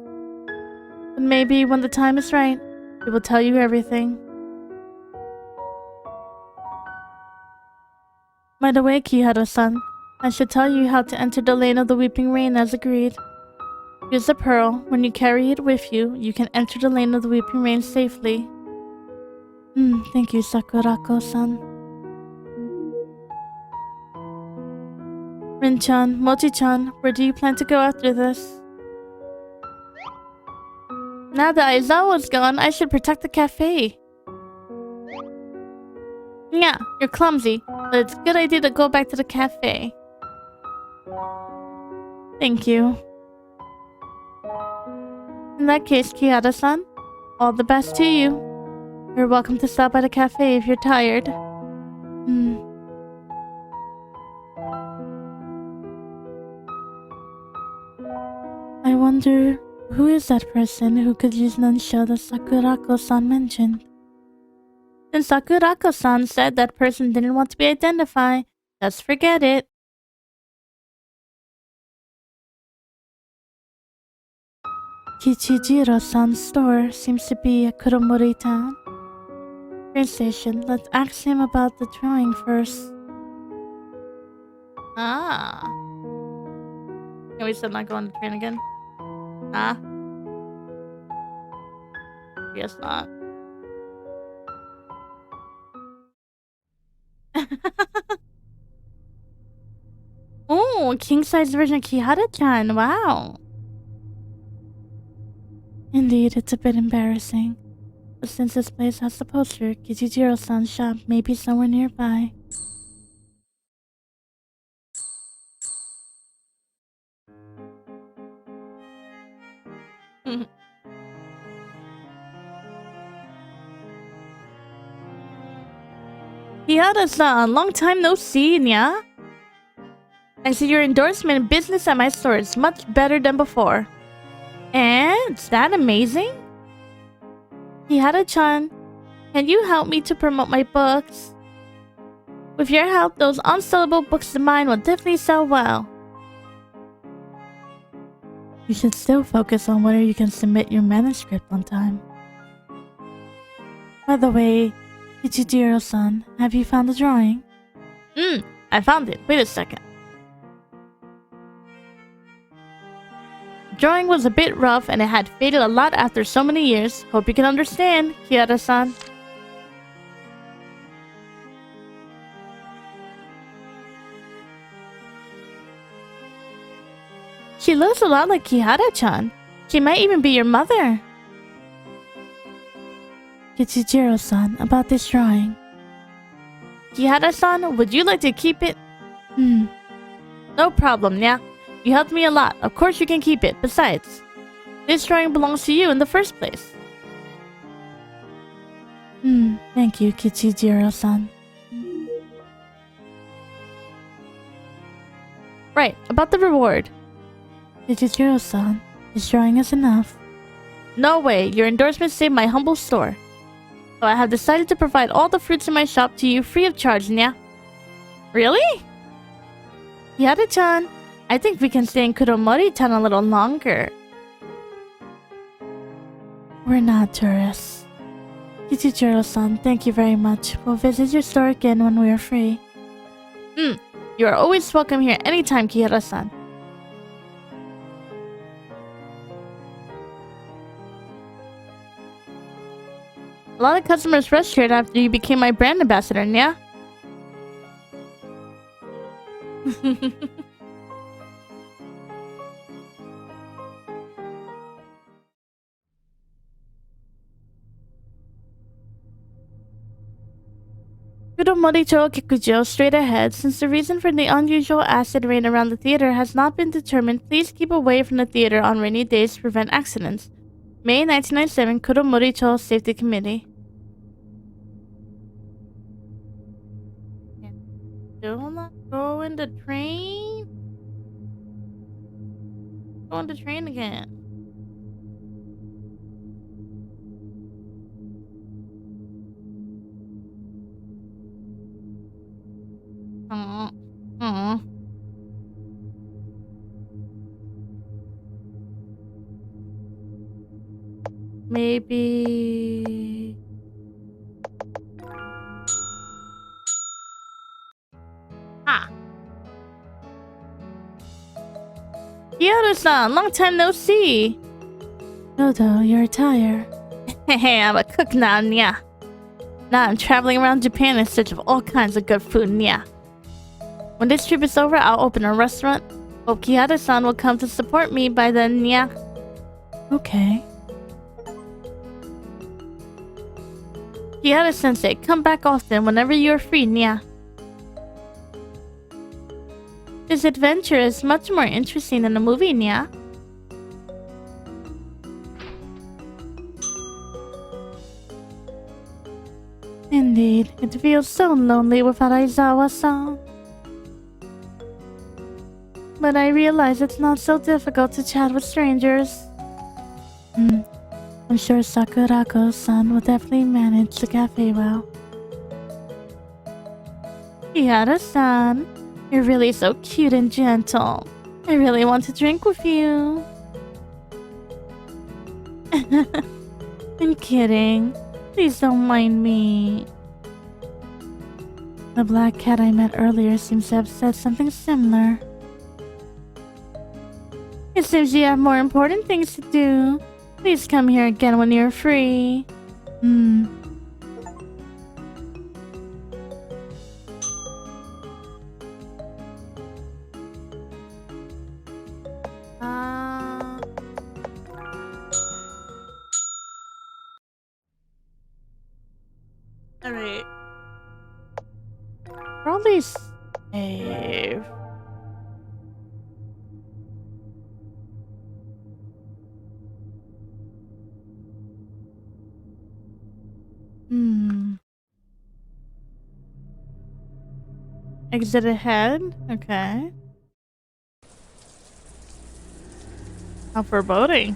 But maybe when the time is right, she will tell you everything. By the way, Kihara-san, I should tell you how to enter the lane of the Weeping Rain as agreed. Use the pearl. When you carry it with you, you can enter the lane of the Weeping Rain safely. Thank you, Sakurako-san. Rin-chan, Mochi-chan, where do you plan to go after this? Now that Aizawa's gone, I should protect the cafe. Yeah, you're clumsy, but it's a good idea to go back to the cafe. Thank you. In that case, Kihara-san, all the best to you. You're welcome to stop by the cafe if you're tired. wonder who is that person who could use Nansha that Sakurako-san mentioned. Since Sakurako-san said that person didn't want to be identified, just forget it. Kichijiro-san's store seems to be at Kuromori town. Train station. Let's ask him about the drawing first. Ah. Can we still not go on the train again? Huh? Guess not. Oh, king-size version of Kihara-chan. Wow. Indeed, it's a bit embarrassing. But since this place has the poster, Kichijiro-san's shop may be somewhere nearby. Kihara-san, long time no see, nya? I see your endorsement in business at my store is much better than before. And is that amazing? Kihara-chan, can you help me to promote my books? With your help, those unsellable books of mine will definitely sell well. You should still focus on whether you can submit your manuscript on time. By the way, Kichijiro-san, have you found the drawing? I found it. Wait a second. The drawing was a bit rough and it had faded a lot after so many years. Hope you can understand, Kihara-san. She looks a lot like Kihara-chan. She might even be your mother. Kichijiro-san, about this drawing. Kihara-san, would you like to keep it? No problem, yeah. You helped me a lot. Of course you can keep it. Besides, this drawing belongs to you in the first place. Thank you, Kichijiro-san. Right, about the reward. Kichijiro-san, this drawing is enough. No way, your endorsement saved my humble store. So I have decided to provide all the fruits in my shop to you free of charge, nya. Really? Yada-chan, I think we can stay in Kuromori town a little longer. We're not tourists. Kichijiro-san, thank you very much. We'll visit your store again when we are free. You are always welcome here anytime, Kihara-san. A lot of customers rushed here after you became my brand ambassador, yeah? Kuromori-cho Kikujo, straight ahead. Since the reason for the unusual acid rain around the theater has not been determined, please keep away from the theater on rainy days to prevent accidents. May 1997, Kuromori-cho Safety Committee. Still not go in the train? Go on the train again. Maybe... Kihara-san, long time no see. Dodo, you're tired. Hey, I'm a cook now, nya. Now I'm traveling around Japan in search of all kinds of good food, nya. When this trip is over, I'll open a restaurant. Hope Kihara-san will come to support me by then, nya. Okay. Kihara-sensei, come back often whenever you're free, nya. This adventure is much more interesting than a movie, nya. Indeed, it feels so lonely without Aizawa-san. but I realize it's not so difficult to chat with strangers. I'm sure Sakurako-san will definitely manage the cafe well. Yada-san, you're really so cute and gentle. I really want to drink with you. I'm kidding. Please don't mind me. The black cat I met earlier seems to have said something similar. It seems you have more important things to do. Please come here again when you're free. Alright. Probably save. Exit ahead? Okay. How foreboding.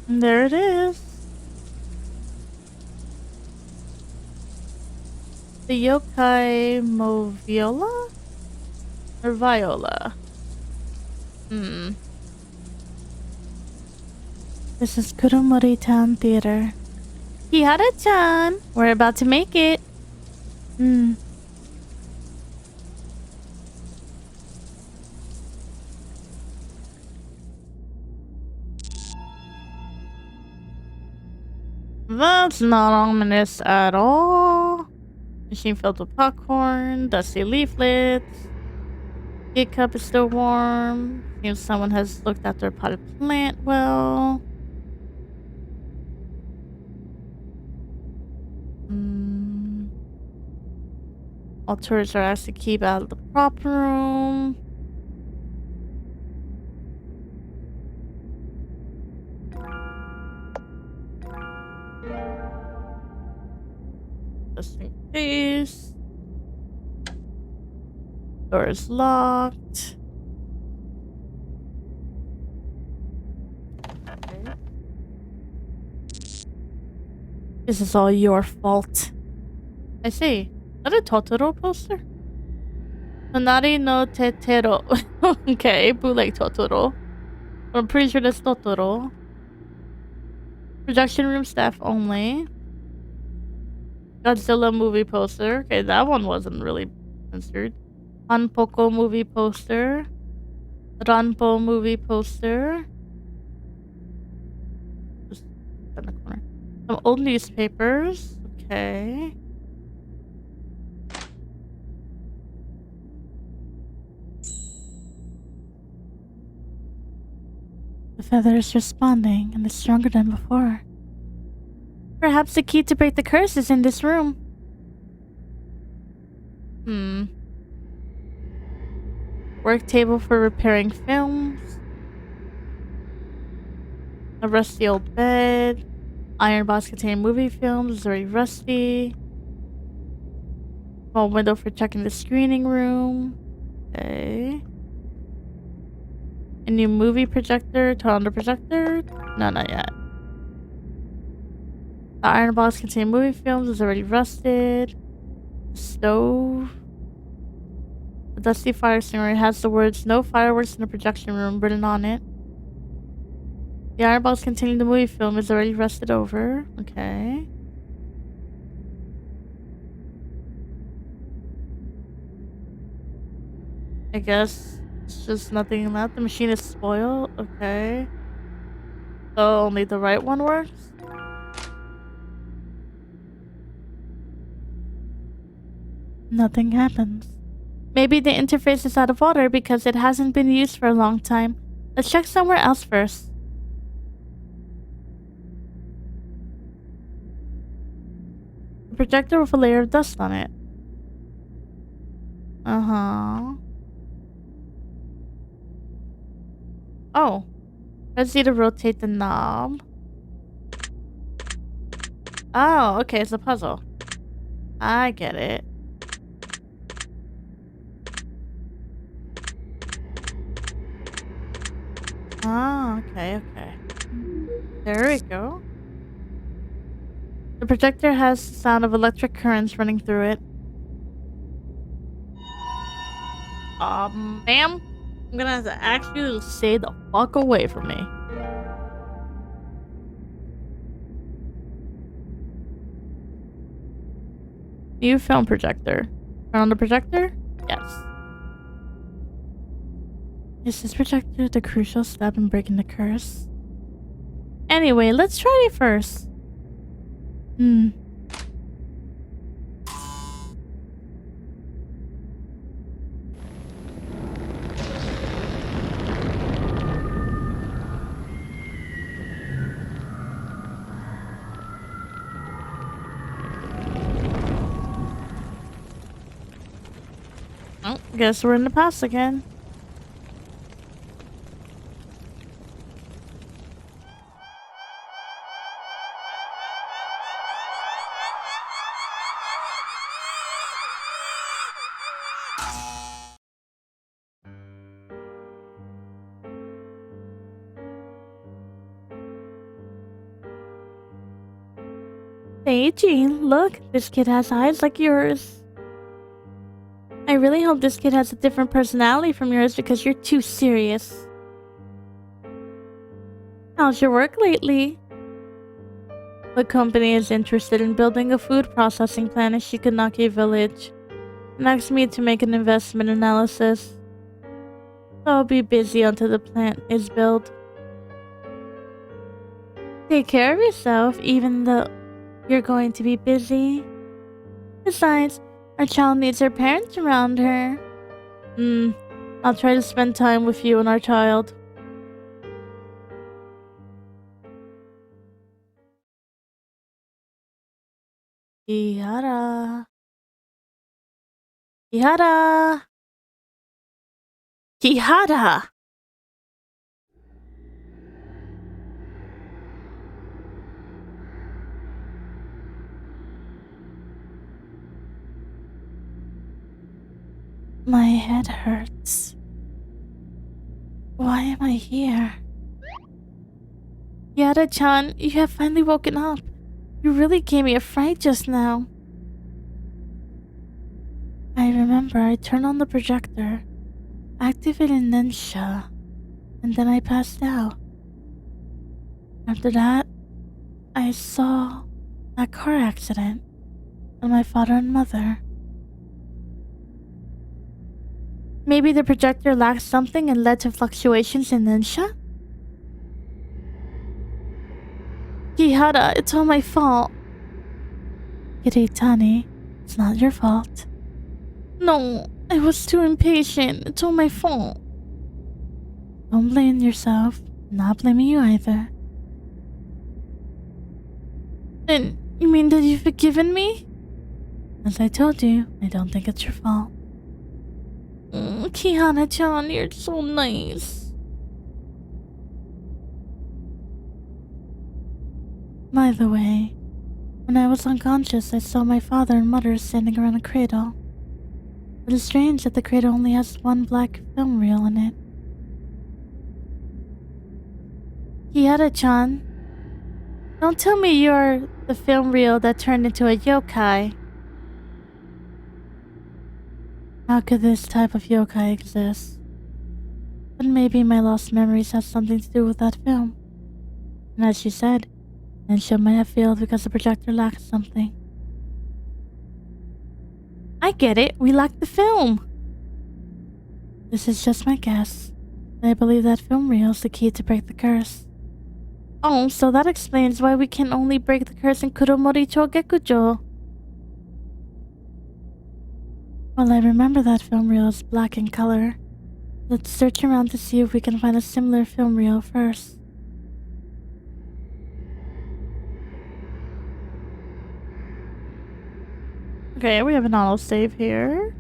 There it is. The yokai Moviola? Or Viola? This is Kurumori Town Theater. Kihara-chan! We're about to make it. That's not ominous at all. Machine filled with popcorn, dusty leaflets. Tea cup is still warm. Seems someone has looked after a potted plant well. All tourists are asked to keep out of the prop room. Just in case. Door is locked. This is all your fault. I see. Is that a Totoro poster? Tonari no Tetero. Okay, bootleg Totoro. I'm pretty sure that's Totoro. Production room staff only. Godzilla movie poster. Okay, that one wasn't really censored. Hanpoko movie poster. Ranpo movie poster. Just in the corner. Some old newspapers. Okay. The feather is responding and is stronger than before. Perhaps the key to break the curse is in this room. Work table for repairing films. A rusty old bed. Iron box containing movie films is already rusty. Small window for checking the screening room. Okay. A new movie projector. Turn on the projector. No, not yet. The iron box containing movie films is already rusted. Stove. The dusty fire extinguisher has the words "No fireworks in the projection room" written on it. The iron box containing the movie film is already rusted over. Okay. I guess it's just nothing left. The machine is spoiled. Okay. So only the right one works? Nothing happens. Maybe the interface is out of order because it hasn't been used for a long time. Let's check somewhere else first. A projector with a layer of dust on it. Oh. Let's see to rotate the knob. Oh, okay, it's a puzzle. I get it. Ah, okay, okay. There we go. The projector has the sound of electric currents running through it. Ma'am, I'm gonna have to ask you to stay the fuck away from me. New film projector. Turn on the projector? Yes. Is this projector the crucial step in breaking the curse? Anyway, let's try it first. Oh, guess we're in the past again. Hey, Jean, look, this kid has eyes like yours. I really hope this kid has a different personality from yours because you're too serious. How's your work lately? The company is interested in building a food processing plant in Shikanaki village and asked me to make an investment analysis. So I'll be busy until the plant is built. Take care of yourself, even though you're going to be busy. Besides, our child needs her parents around her. I'll try to spend time with you and our child. Kihara. Kihara. Kihara. My head hurts. Why am I here? Yada-chan, you have finally woken up. You really gave me a fright just now. I remember I turned on the projector, activated Nensha, and then I passed out. After that, I saw that car accident and my father and mother. Maybe the projector lacked something and led to fluctuations in Nensha? Kihara, it's all my fault. Kiritani, it's not your fault. No, I was too impatient. It's all my fault. Don't blame yourself. I'm not blaming you either. Then, you mean that you've forgiven me? As I told you, I don't think it's your fault. Kihana-chan, you're so nice. By the way, when I was unconscious, I saw my father and mother standing around a cradle. It is strange that the cradle only has one black film reel in it. Kihara-chan, don't tell me you're the film reel that turned into a yokai. How could this type of yokai exist? But maybe my lost memories have something to do with that film. And as you said, Nensha might have failed because the projector lacked something. I get it, we lacked the film. This is just my guess. But I believe that film reel is the key to break the curse. Oh, so that explains why we can only break the curse in Kuromori Chogekujo. Well, I remember that film reel is black in color. Let's search around to see if we can find a similar film reel first. Okay, we have an autosave here.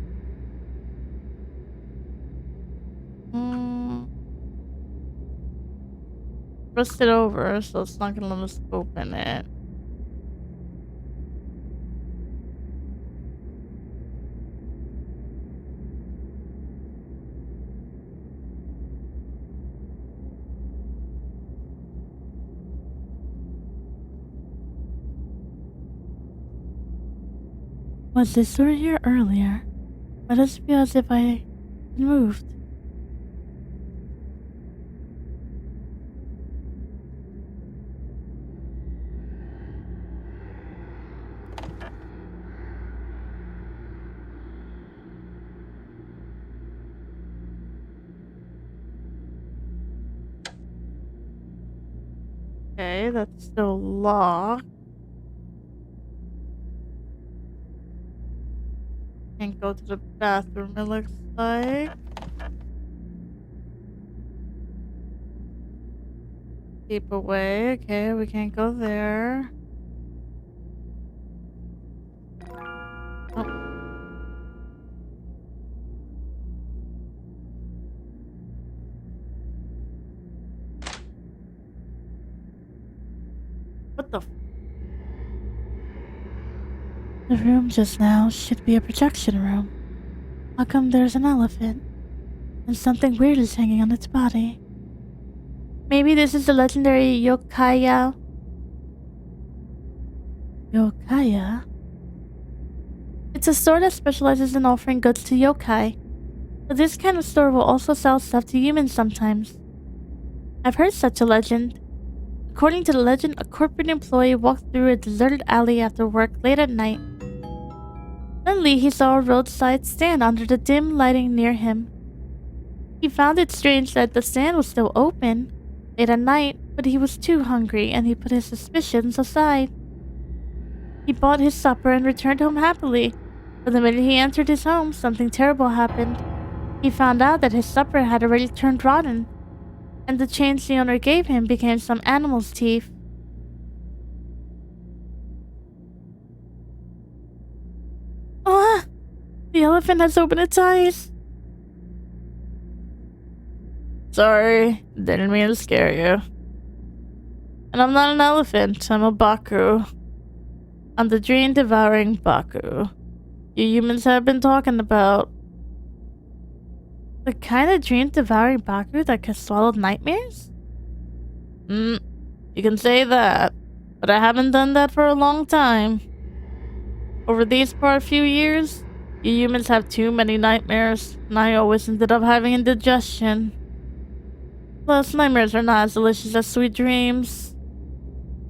Pressed it over, so it's not gonna let us open it. Was this door here earlier? Why does it feel as if I moved? Okay, that's still locked. Can't go to the bathroom, it looks like. Keep away. Okay, we can't go there. Oh. What the? The room just now should be a projection room. How come there's an elephant? And something weird is hanging on its body. Maybe this is the legendary Yokaya. Yokaya? It's a store that specializes in offering goods to yokai. But this kind of store will also sell stuff to humans sometimes. I've heard such a legend. According to the legend, a corporate employee walked through a deserted alley after work late at night. Suddenly, he saw a roadside stand under the dim lighting near him. He found it strange that the stand was still open late at night, but he was too hungry and he put his suspicions aside. He bought his supper and returned home happily, but the minute he entered his home, something terrible happened. He found out that his supper had already turned rotten, and the change the owner gave him became some animal's teeth. Ah! The elephant has opened its eyes. Sorry, didn't mean to scare you. And I'm not an elephant, I'm a Baku. I'm the dream-devouring Baku you humans have been talking about. The kind of dream-devouring Baku that can swallow nightmares? You can say that, but I haven't done that for a long time. Over these past few years, you humans have too many nightmares, and I always ended up having indigestion. Plus, nightmares are not as delicious as sweet dreams.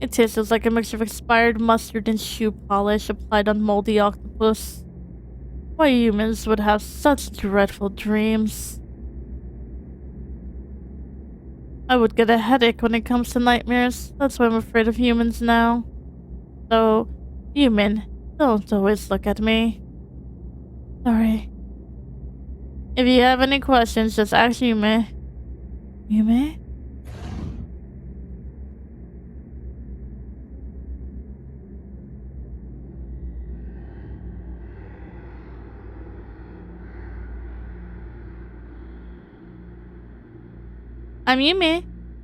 It tastes like a mixture of expired mustard and shoe polish applied on moldy octopus. Why humans would have such dreadful dreams. I would get a headache when it comes to nightmares. That's why I'm afraid of humans now. So, human, don't always look at me. Sorry. If you have any questions, just ask Yume. Yume? I'm Yume,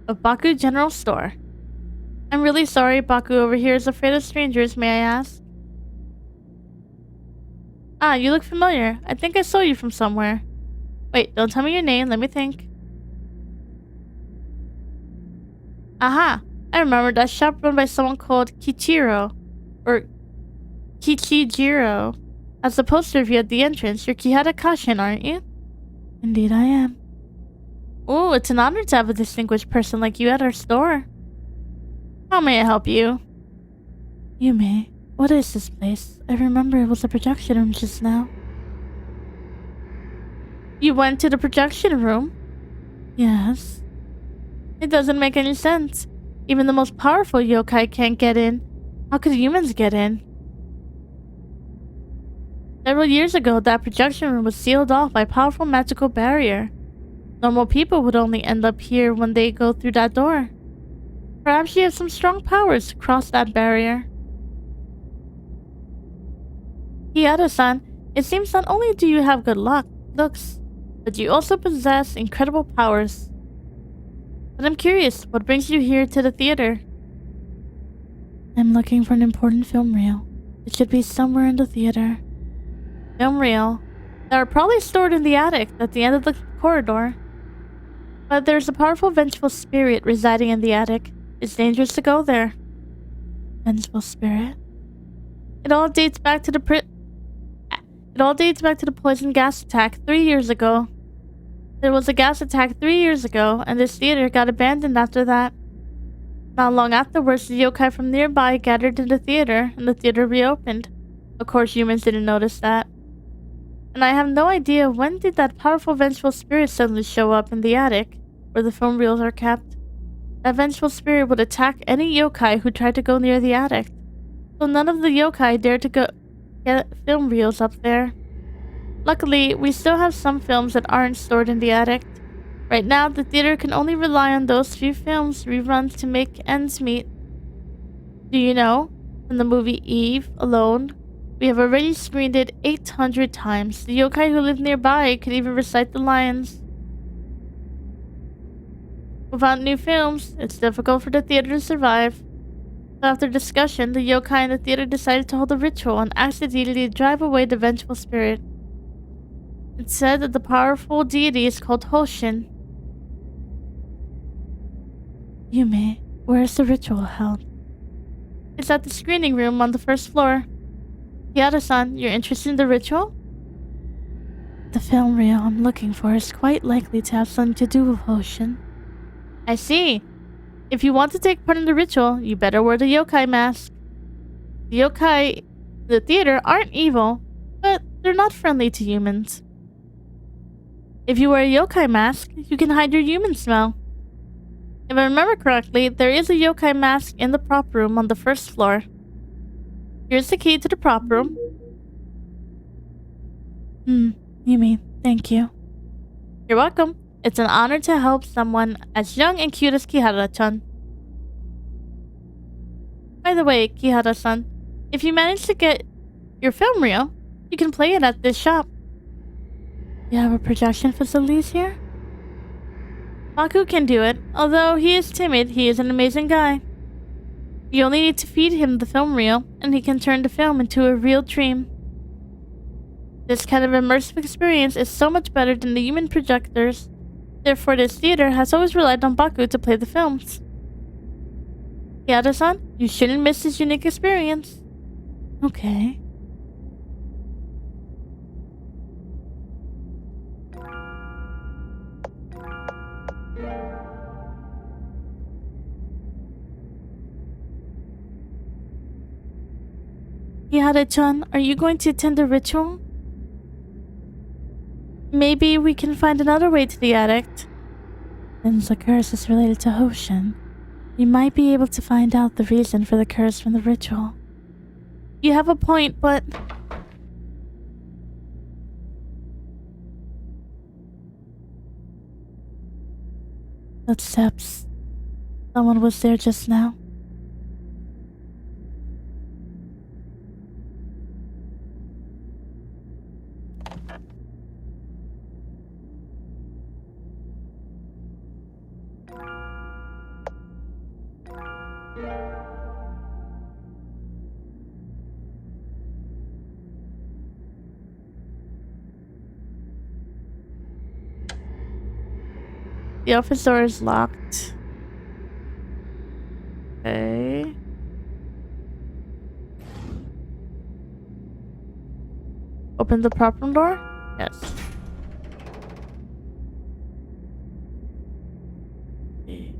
of Baku General Store. I'm really sorry Baku over here is afraid of strangers, may I ask? Ah, you look familiar. I think I saw you from somewhere. Wait, don't tell me your name, let me think. Aha! I remember that shop run by someone called Kichiro. Or Kichijiro. As the poster of you at the entrance, you're Kihara Kashin, aren't you? Indeed I am. Oh, it's an honor to have a distinguished person like you at our store. How may I help you? Yume, what is this place? I remember it was a projection room just now. You went to the projection room? Yes. It doesn't make any sense. Even the most powerful yokai can't get in. How could humans get in? Several years ago, that projection room was sealed off by a powerful magical barrier. Normal people would only end up here when they go through that door. Perhaps you have some strong powers to cross that barrier. Kihara-san, it seems not only do you have good looks, but you also possess incredible powers. But I'm curious, what brings you here to the theater? I'm looking for an important film reel. It should be somewhere in the theater. Film reel? They are probably stored in the attic at the end of the corridor. But there's a powerful vengeful spirit residing in the attic. It's dangerous to go there. Vengeful spirit? It all dates back to the It all dates back to the poison gas attack 3 years ago. There was a gas attack 3 years ago, and this theater got abandoned after that. Not long afterwards, the yokai from nearby gathered in the theater, and the theater reopened. Of course, humans didn't notice that. And I have no idea when did that powerful vengeful spirit suddenly show up in the attic, where the film reels are kept. That vengeful spirit would attack any yokai who tried to go near the attic, so none of the yokai dared to go get film reels up there. Luckily, we still have some films that aren't stored in the attic. Right now, the theater can only rely on those few films reruns to make ends meet. Do you know, in the movie Eve alone, we have already screened it 800 times. The yokai who live nearby could even recite the lines. Without new films, it's difficult for the theater to survive. So after discussion, the yokai in the theater decided to hold a ritual and ask the deity to drive away the vengeful spirit. It's said that the powerful deity is called Hoshin. Yume, where is the ritual held? It's at the screening room on the first floor. Yada-san, you're interested in the ritual? The film reel I'm looking for is quite likely to have something to do with Hoshin. I see. If you want to take part in the ritual, you better wear the yokai mask. The yokai in the theater aren't evil, but they're not friendly to humans. If you wear a yokai mask, you can hide your human smell. If I remember correctly, there is a yokai mask in the prop room on the first floor. Here's the key to the prop room. Yumi, thank you. You're welcome. It's an honor to help someone as young and cute as Kihara-chan. By the way, Kihara-san, if you manage to get your film reel, you can play it at this shop. You have a projection facilities here? Baku can do it. Although he is timid, he is an amazing guy. You only need to feed him the film reel, and he can turn the film into a real dream. This kind of immersive experience is so much better than the human projectors. Therefore, this theater has always relied on Baku to play the films. Yada-san, you shouldn't miss this unique experience. Okay. Yada-chan, are you going to attend the ritual? Maybe we can find another way to the attic. Since the curse is related to Hoshin, you might be able to find out the reason for the curse from the ritual. You have a point, but... Footsteps. Someone was there just now. The office door is locked. Okay. Open the prop room door? Yes. Okay.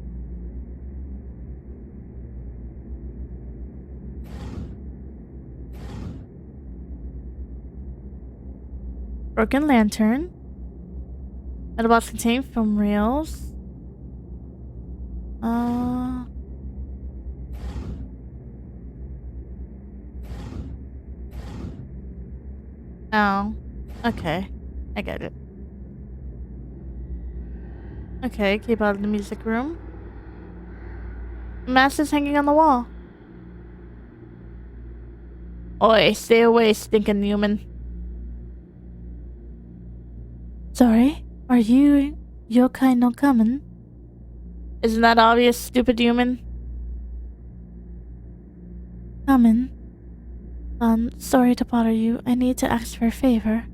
Broken lantern. Metal box containing film reels. Oh. Okay. I get it. Okay, keep out of the music room. The mask is hanging on the wall. Oi, stay away, stinking human. Sorry, are you yokai no kamen? Isn't that obvious, stupid human? Kamen. Sorry to bother you. I need to ask for a favor.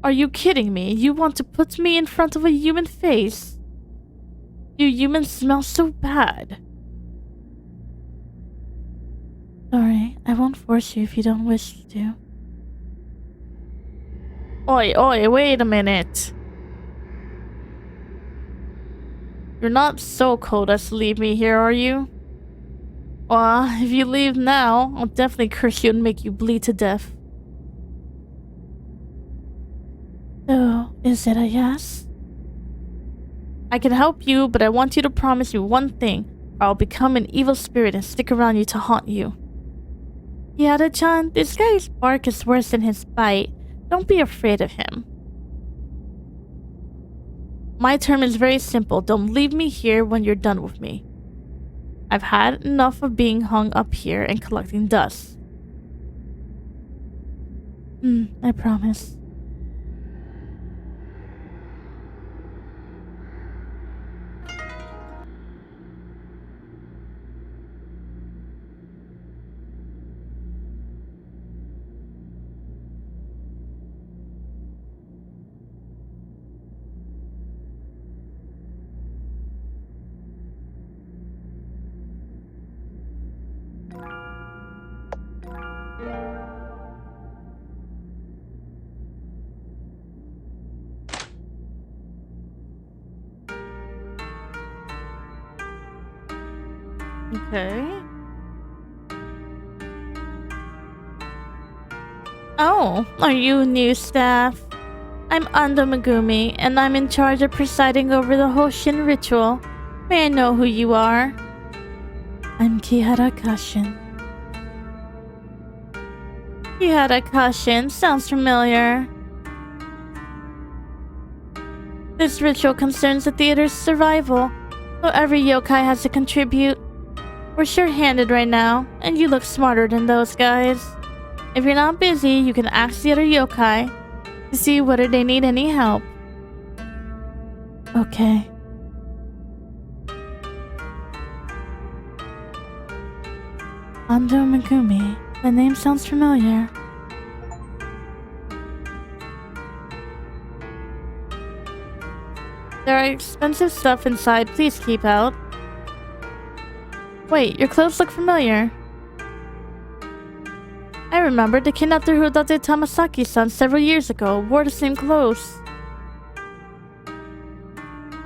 Are you kidding me? You want to put me in front of a human face? You humans smell so bad. Sorry, I won't force you if you don't wish to. Oi, wait a minute. You're not so cold as to leave me here, are you? Well, if you leave now, I'll definitely curse you and make you bleed to death. So, is it a yes? I can help you, but I want you to promise me one thing, or I'll become an evil spirit and stick around you to haunt you. Yada-chan, this guy's bark is worse than his bite. Don't be afraid of him. My term is very simple. Don't leave me here when you're done with me. I've had enough of being hung up here and collecting dust. I promise. Okay. Oh, are you new staff? I'm Ando Megumi, and I'm in charge of presiding over the Hoshin ritual. May I know who you are? I'm Kihara Kashin. Kihara Kashin sounds familiar. This ritual concerns the theater's survival, so every yokai has to contribute. We're short-handed right now, and you look smarter than those guys. If you're not busy, you can ask the other yokai to see whether they need any help. Okay. Ando Megumi. The name sounds familiar. There are expensive stuff inside. Please keep out. Wait, your clothes look familiar. I remember the kidnapper Hodate Tamasaki-san several years ago wore the same clothes.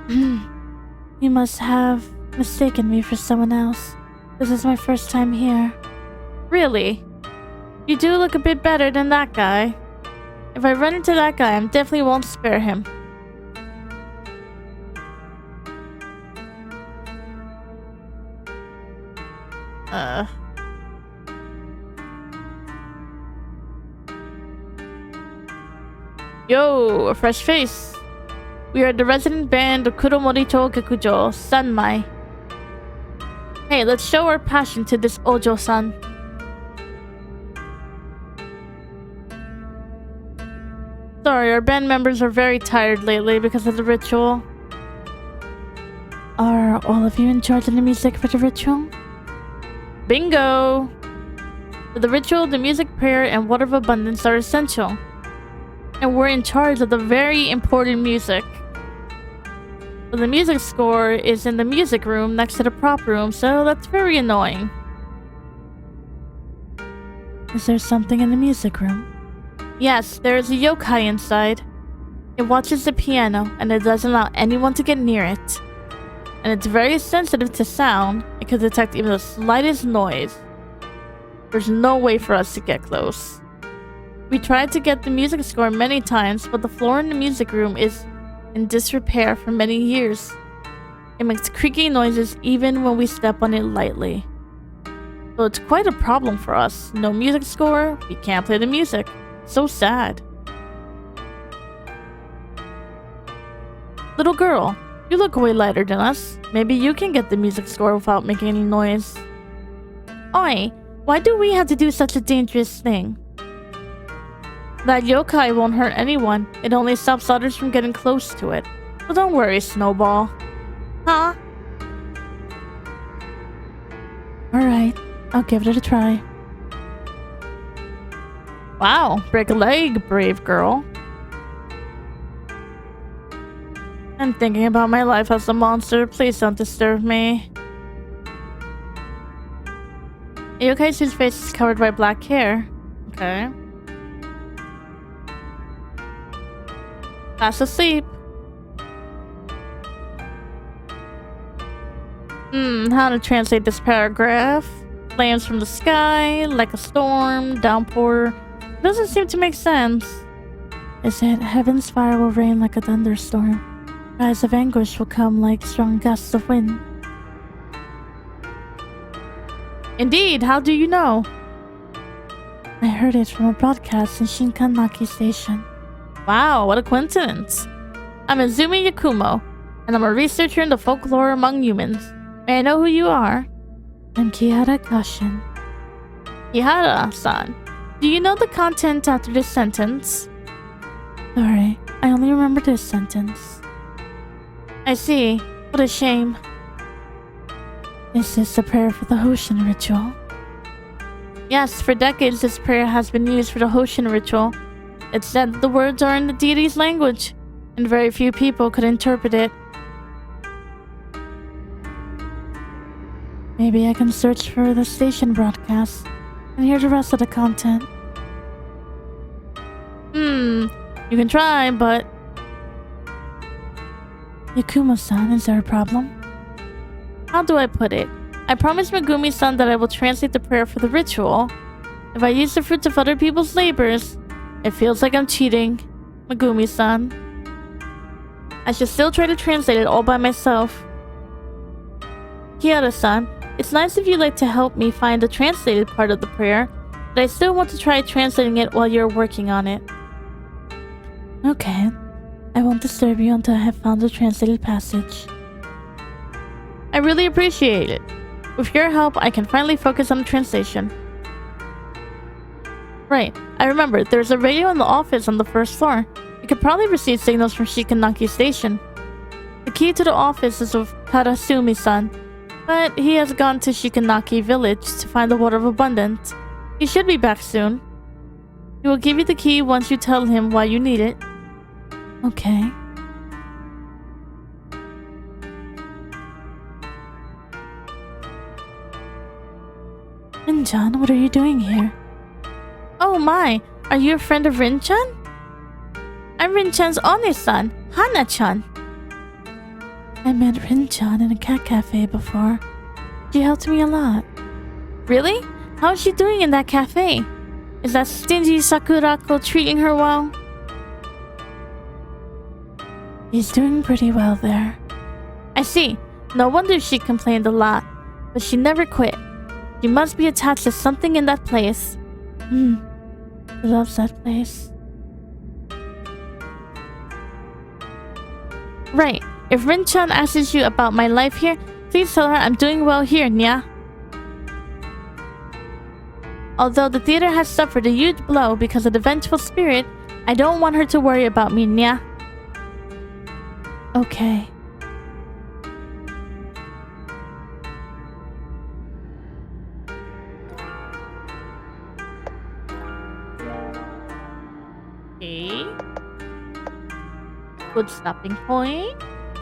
You must have mistaken me for someone else. This is my first time here. Really? You do look a bit better than that guy. If I run into that guy, I definitely won't spare him. Yo, a fresh face. We are the resident band of Kuromorito Gekujo, Sanmai. Hey, let's show our passion to this Ojo-san. Sorry, our band members are very tired lately because of the ritual. Are all of you in charge of the music for the ritual? Bingo! For the ritual, the music, prayer, and water of abundance are essential. And we're in charge of the very important music. But the music score is in the music room next to the prop room, so that's very annoying. Is there something in the music room? Yes, there is a yokai inside. It watches the piano, and it doesn't allow anyone to get near it. And it's very sensitive to sound. It can detect even the slightest noise. There's no way for us to get close. We tried to get the music score many times, but the floor in the music room is in disrepair for many years. It makes creaky noises even when we step on it lightly. So it's quite a problem for us. No music score, we can't play the music. So sad. Little girl, you look way lighter than us. Maybe you can get the music score without making any noise. Oi, why do we have to do such a dangerous thing? That yokai won't hurt anyone. It only stops others from getting close to it. So don't worry, Snowball. Huh? Alright, I'll give it a try. Wow, break a leg, brave girl. I'm thinking about my life as a monster. Please don't disturb me. Yokai's face is covered by black hair. Okay. Fast asleep. How to translate this paragraph? Flames from the sky, like a storm, downpour. Doesn't seem to make sense. Is it heaven's fire will rain like a thunderstorm? Cries of anguish will come like strong gusts of wind. Indeed, how do you know? I heard it from a broadcast in Shinkanaki Station. Wow, what a coincidence. I'm Izumi Yakumo, and I'm a researcher in the folklore among humans. May I know who you are? I'm Kihara Kashin. Kihara-san, do you know the content after this sentence? Sorry, I only remember this sentence. I see. What a shame. Is this a prayer for the Hoshin ritual? Yes, for decades this prayer has been used for the Hoshin ritual. It's said that the words are in the deity's language, and very few people could interpret it. Maybe I can search for the station broadcast and hear the rest of the content. You can try, but... Yakumo-san, is there a problem? How do I put it? I promised Megumi-san that I will translate the prayer for the ritual. If I use the fruits of other people's labors, it feels like I'm cheating. Megumi-san. I should still try to translate it all by myself. Kihara-san, it's nice of you like to help me find the translated part of the prayer, but I still want to try translating it while you're working on it. Okay. I won't disturb you until I have found the translated passage. I really appreciate it. With your help, I can finally focus on the translation. Right, I remember, there's a radio in the office on the first floor. You could probably receive signals from Shikanaki Station. The key to the office is with Karasumi-san, but he has gone to Shikanaki Village to find the Water of Abundance. He should be back soon. He will give you the key once you tell him why you need it. Okay. Rin-chan, what are you doing here? Oh my, are you a friend of Rin-chan? I'm Rin-chan's One-san, Hana-chan. I met Rin-chan in a cat cafe before. She helped me a lot. Really? How is she doing in that cafe? Is that stingy Sakurako treating her well? She's doing pretty well there. I see. No wonder she complained a lot. But she never quit. She must be attached to something in that place. She loves that place. Right. If Rin-chan asks you about my life here, please tell her I'm doing well here, Nya. Although the theater has suffered a huge blow because of the vengeful spirit, I don't want her to worry about me, Nya. Okay. Okay. Good stopping point.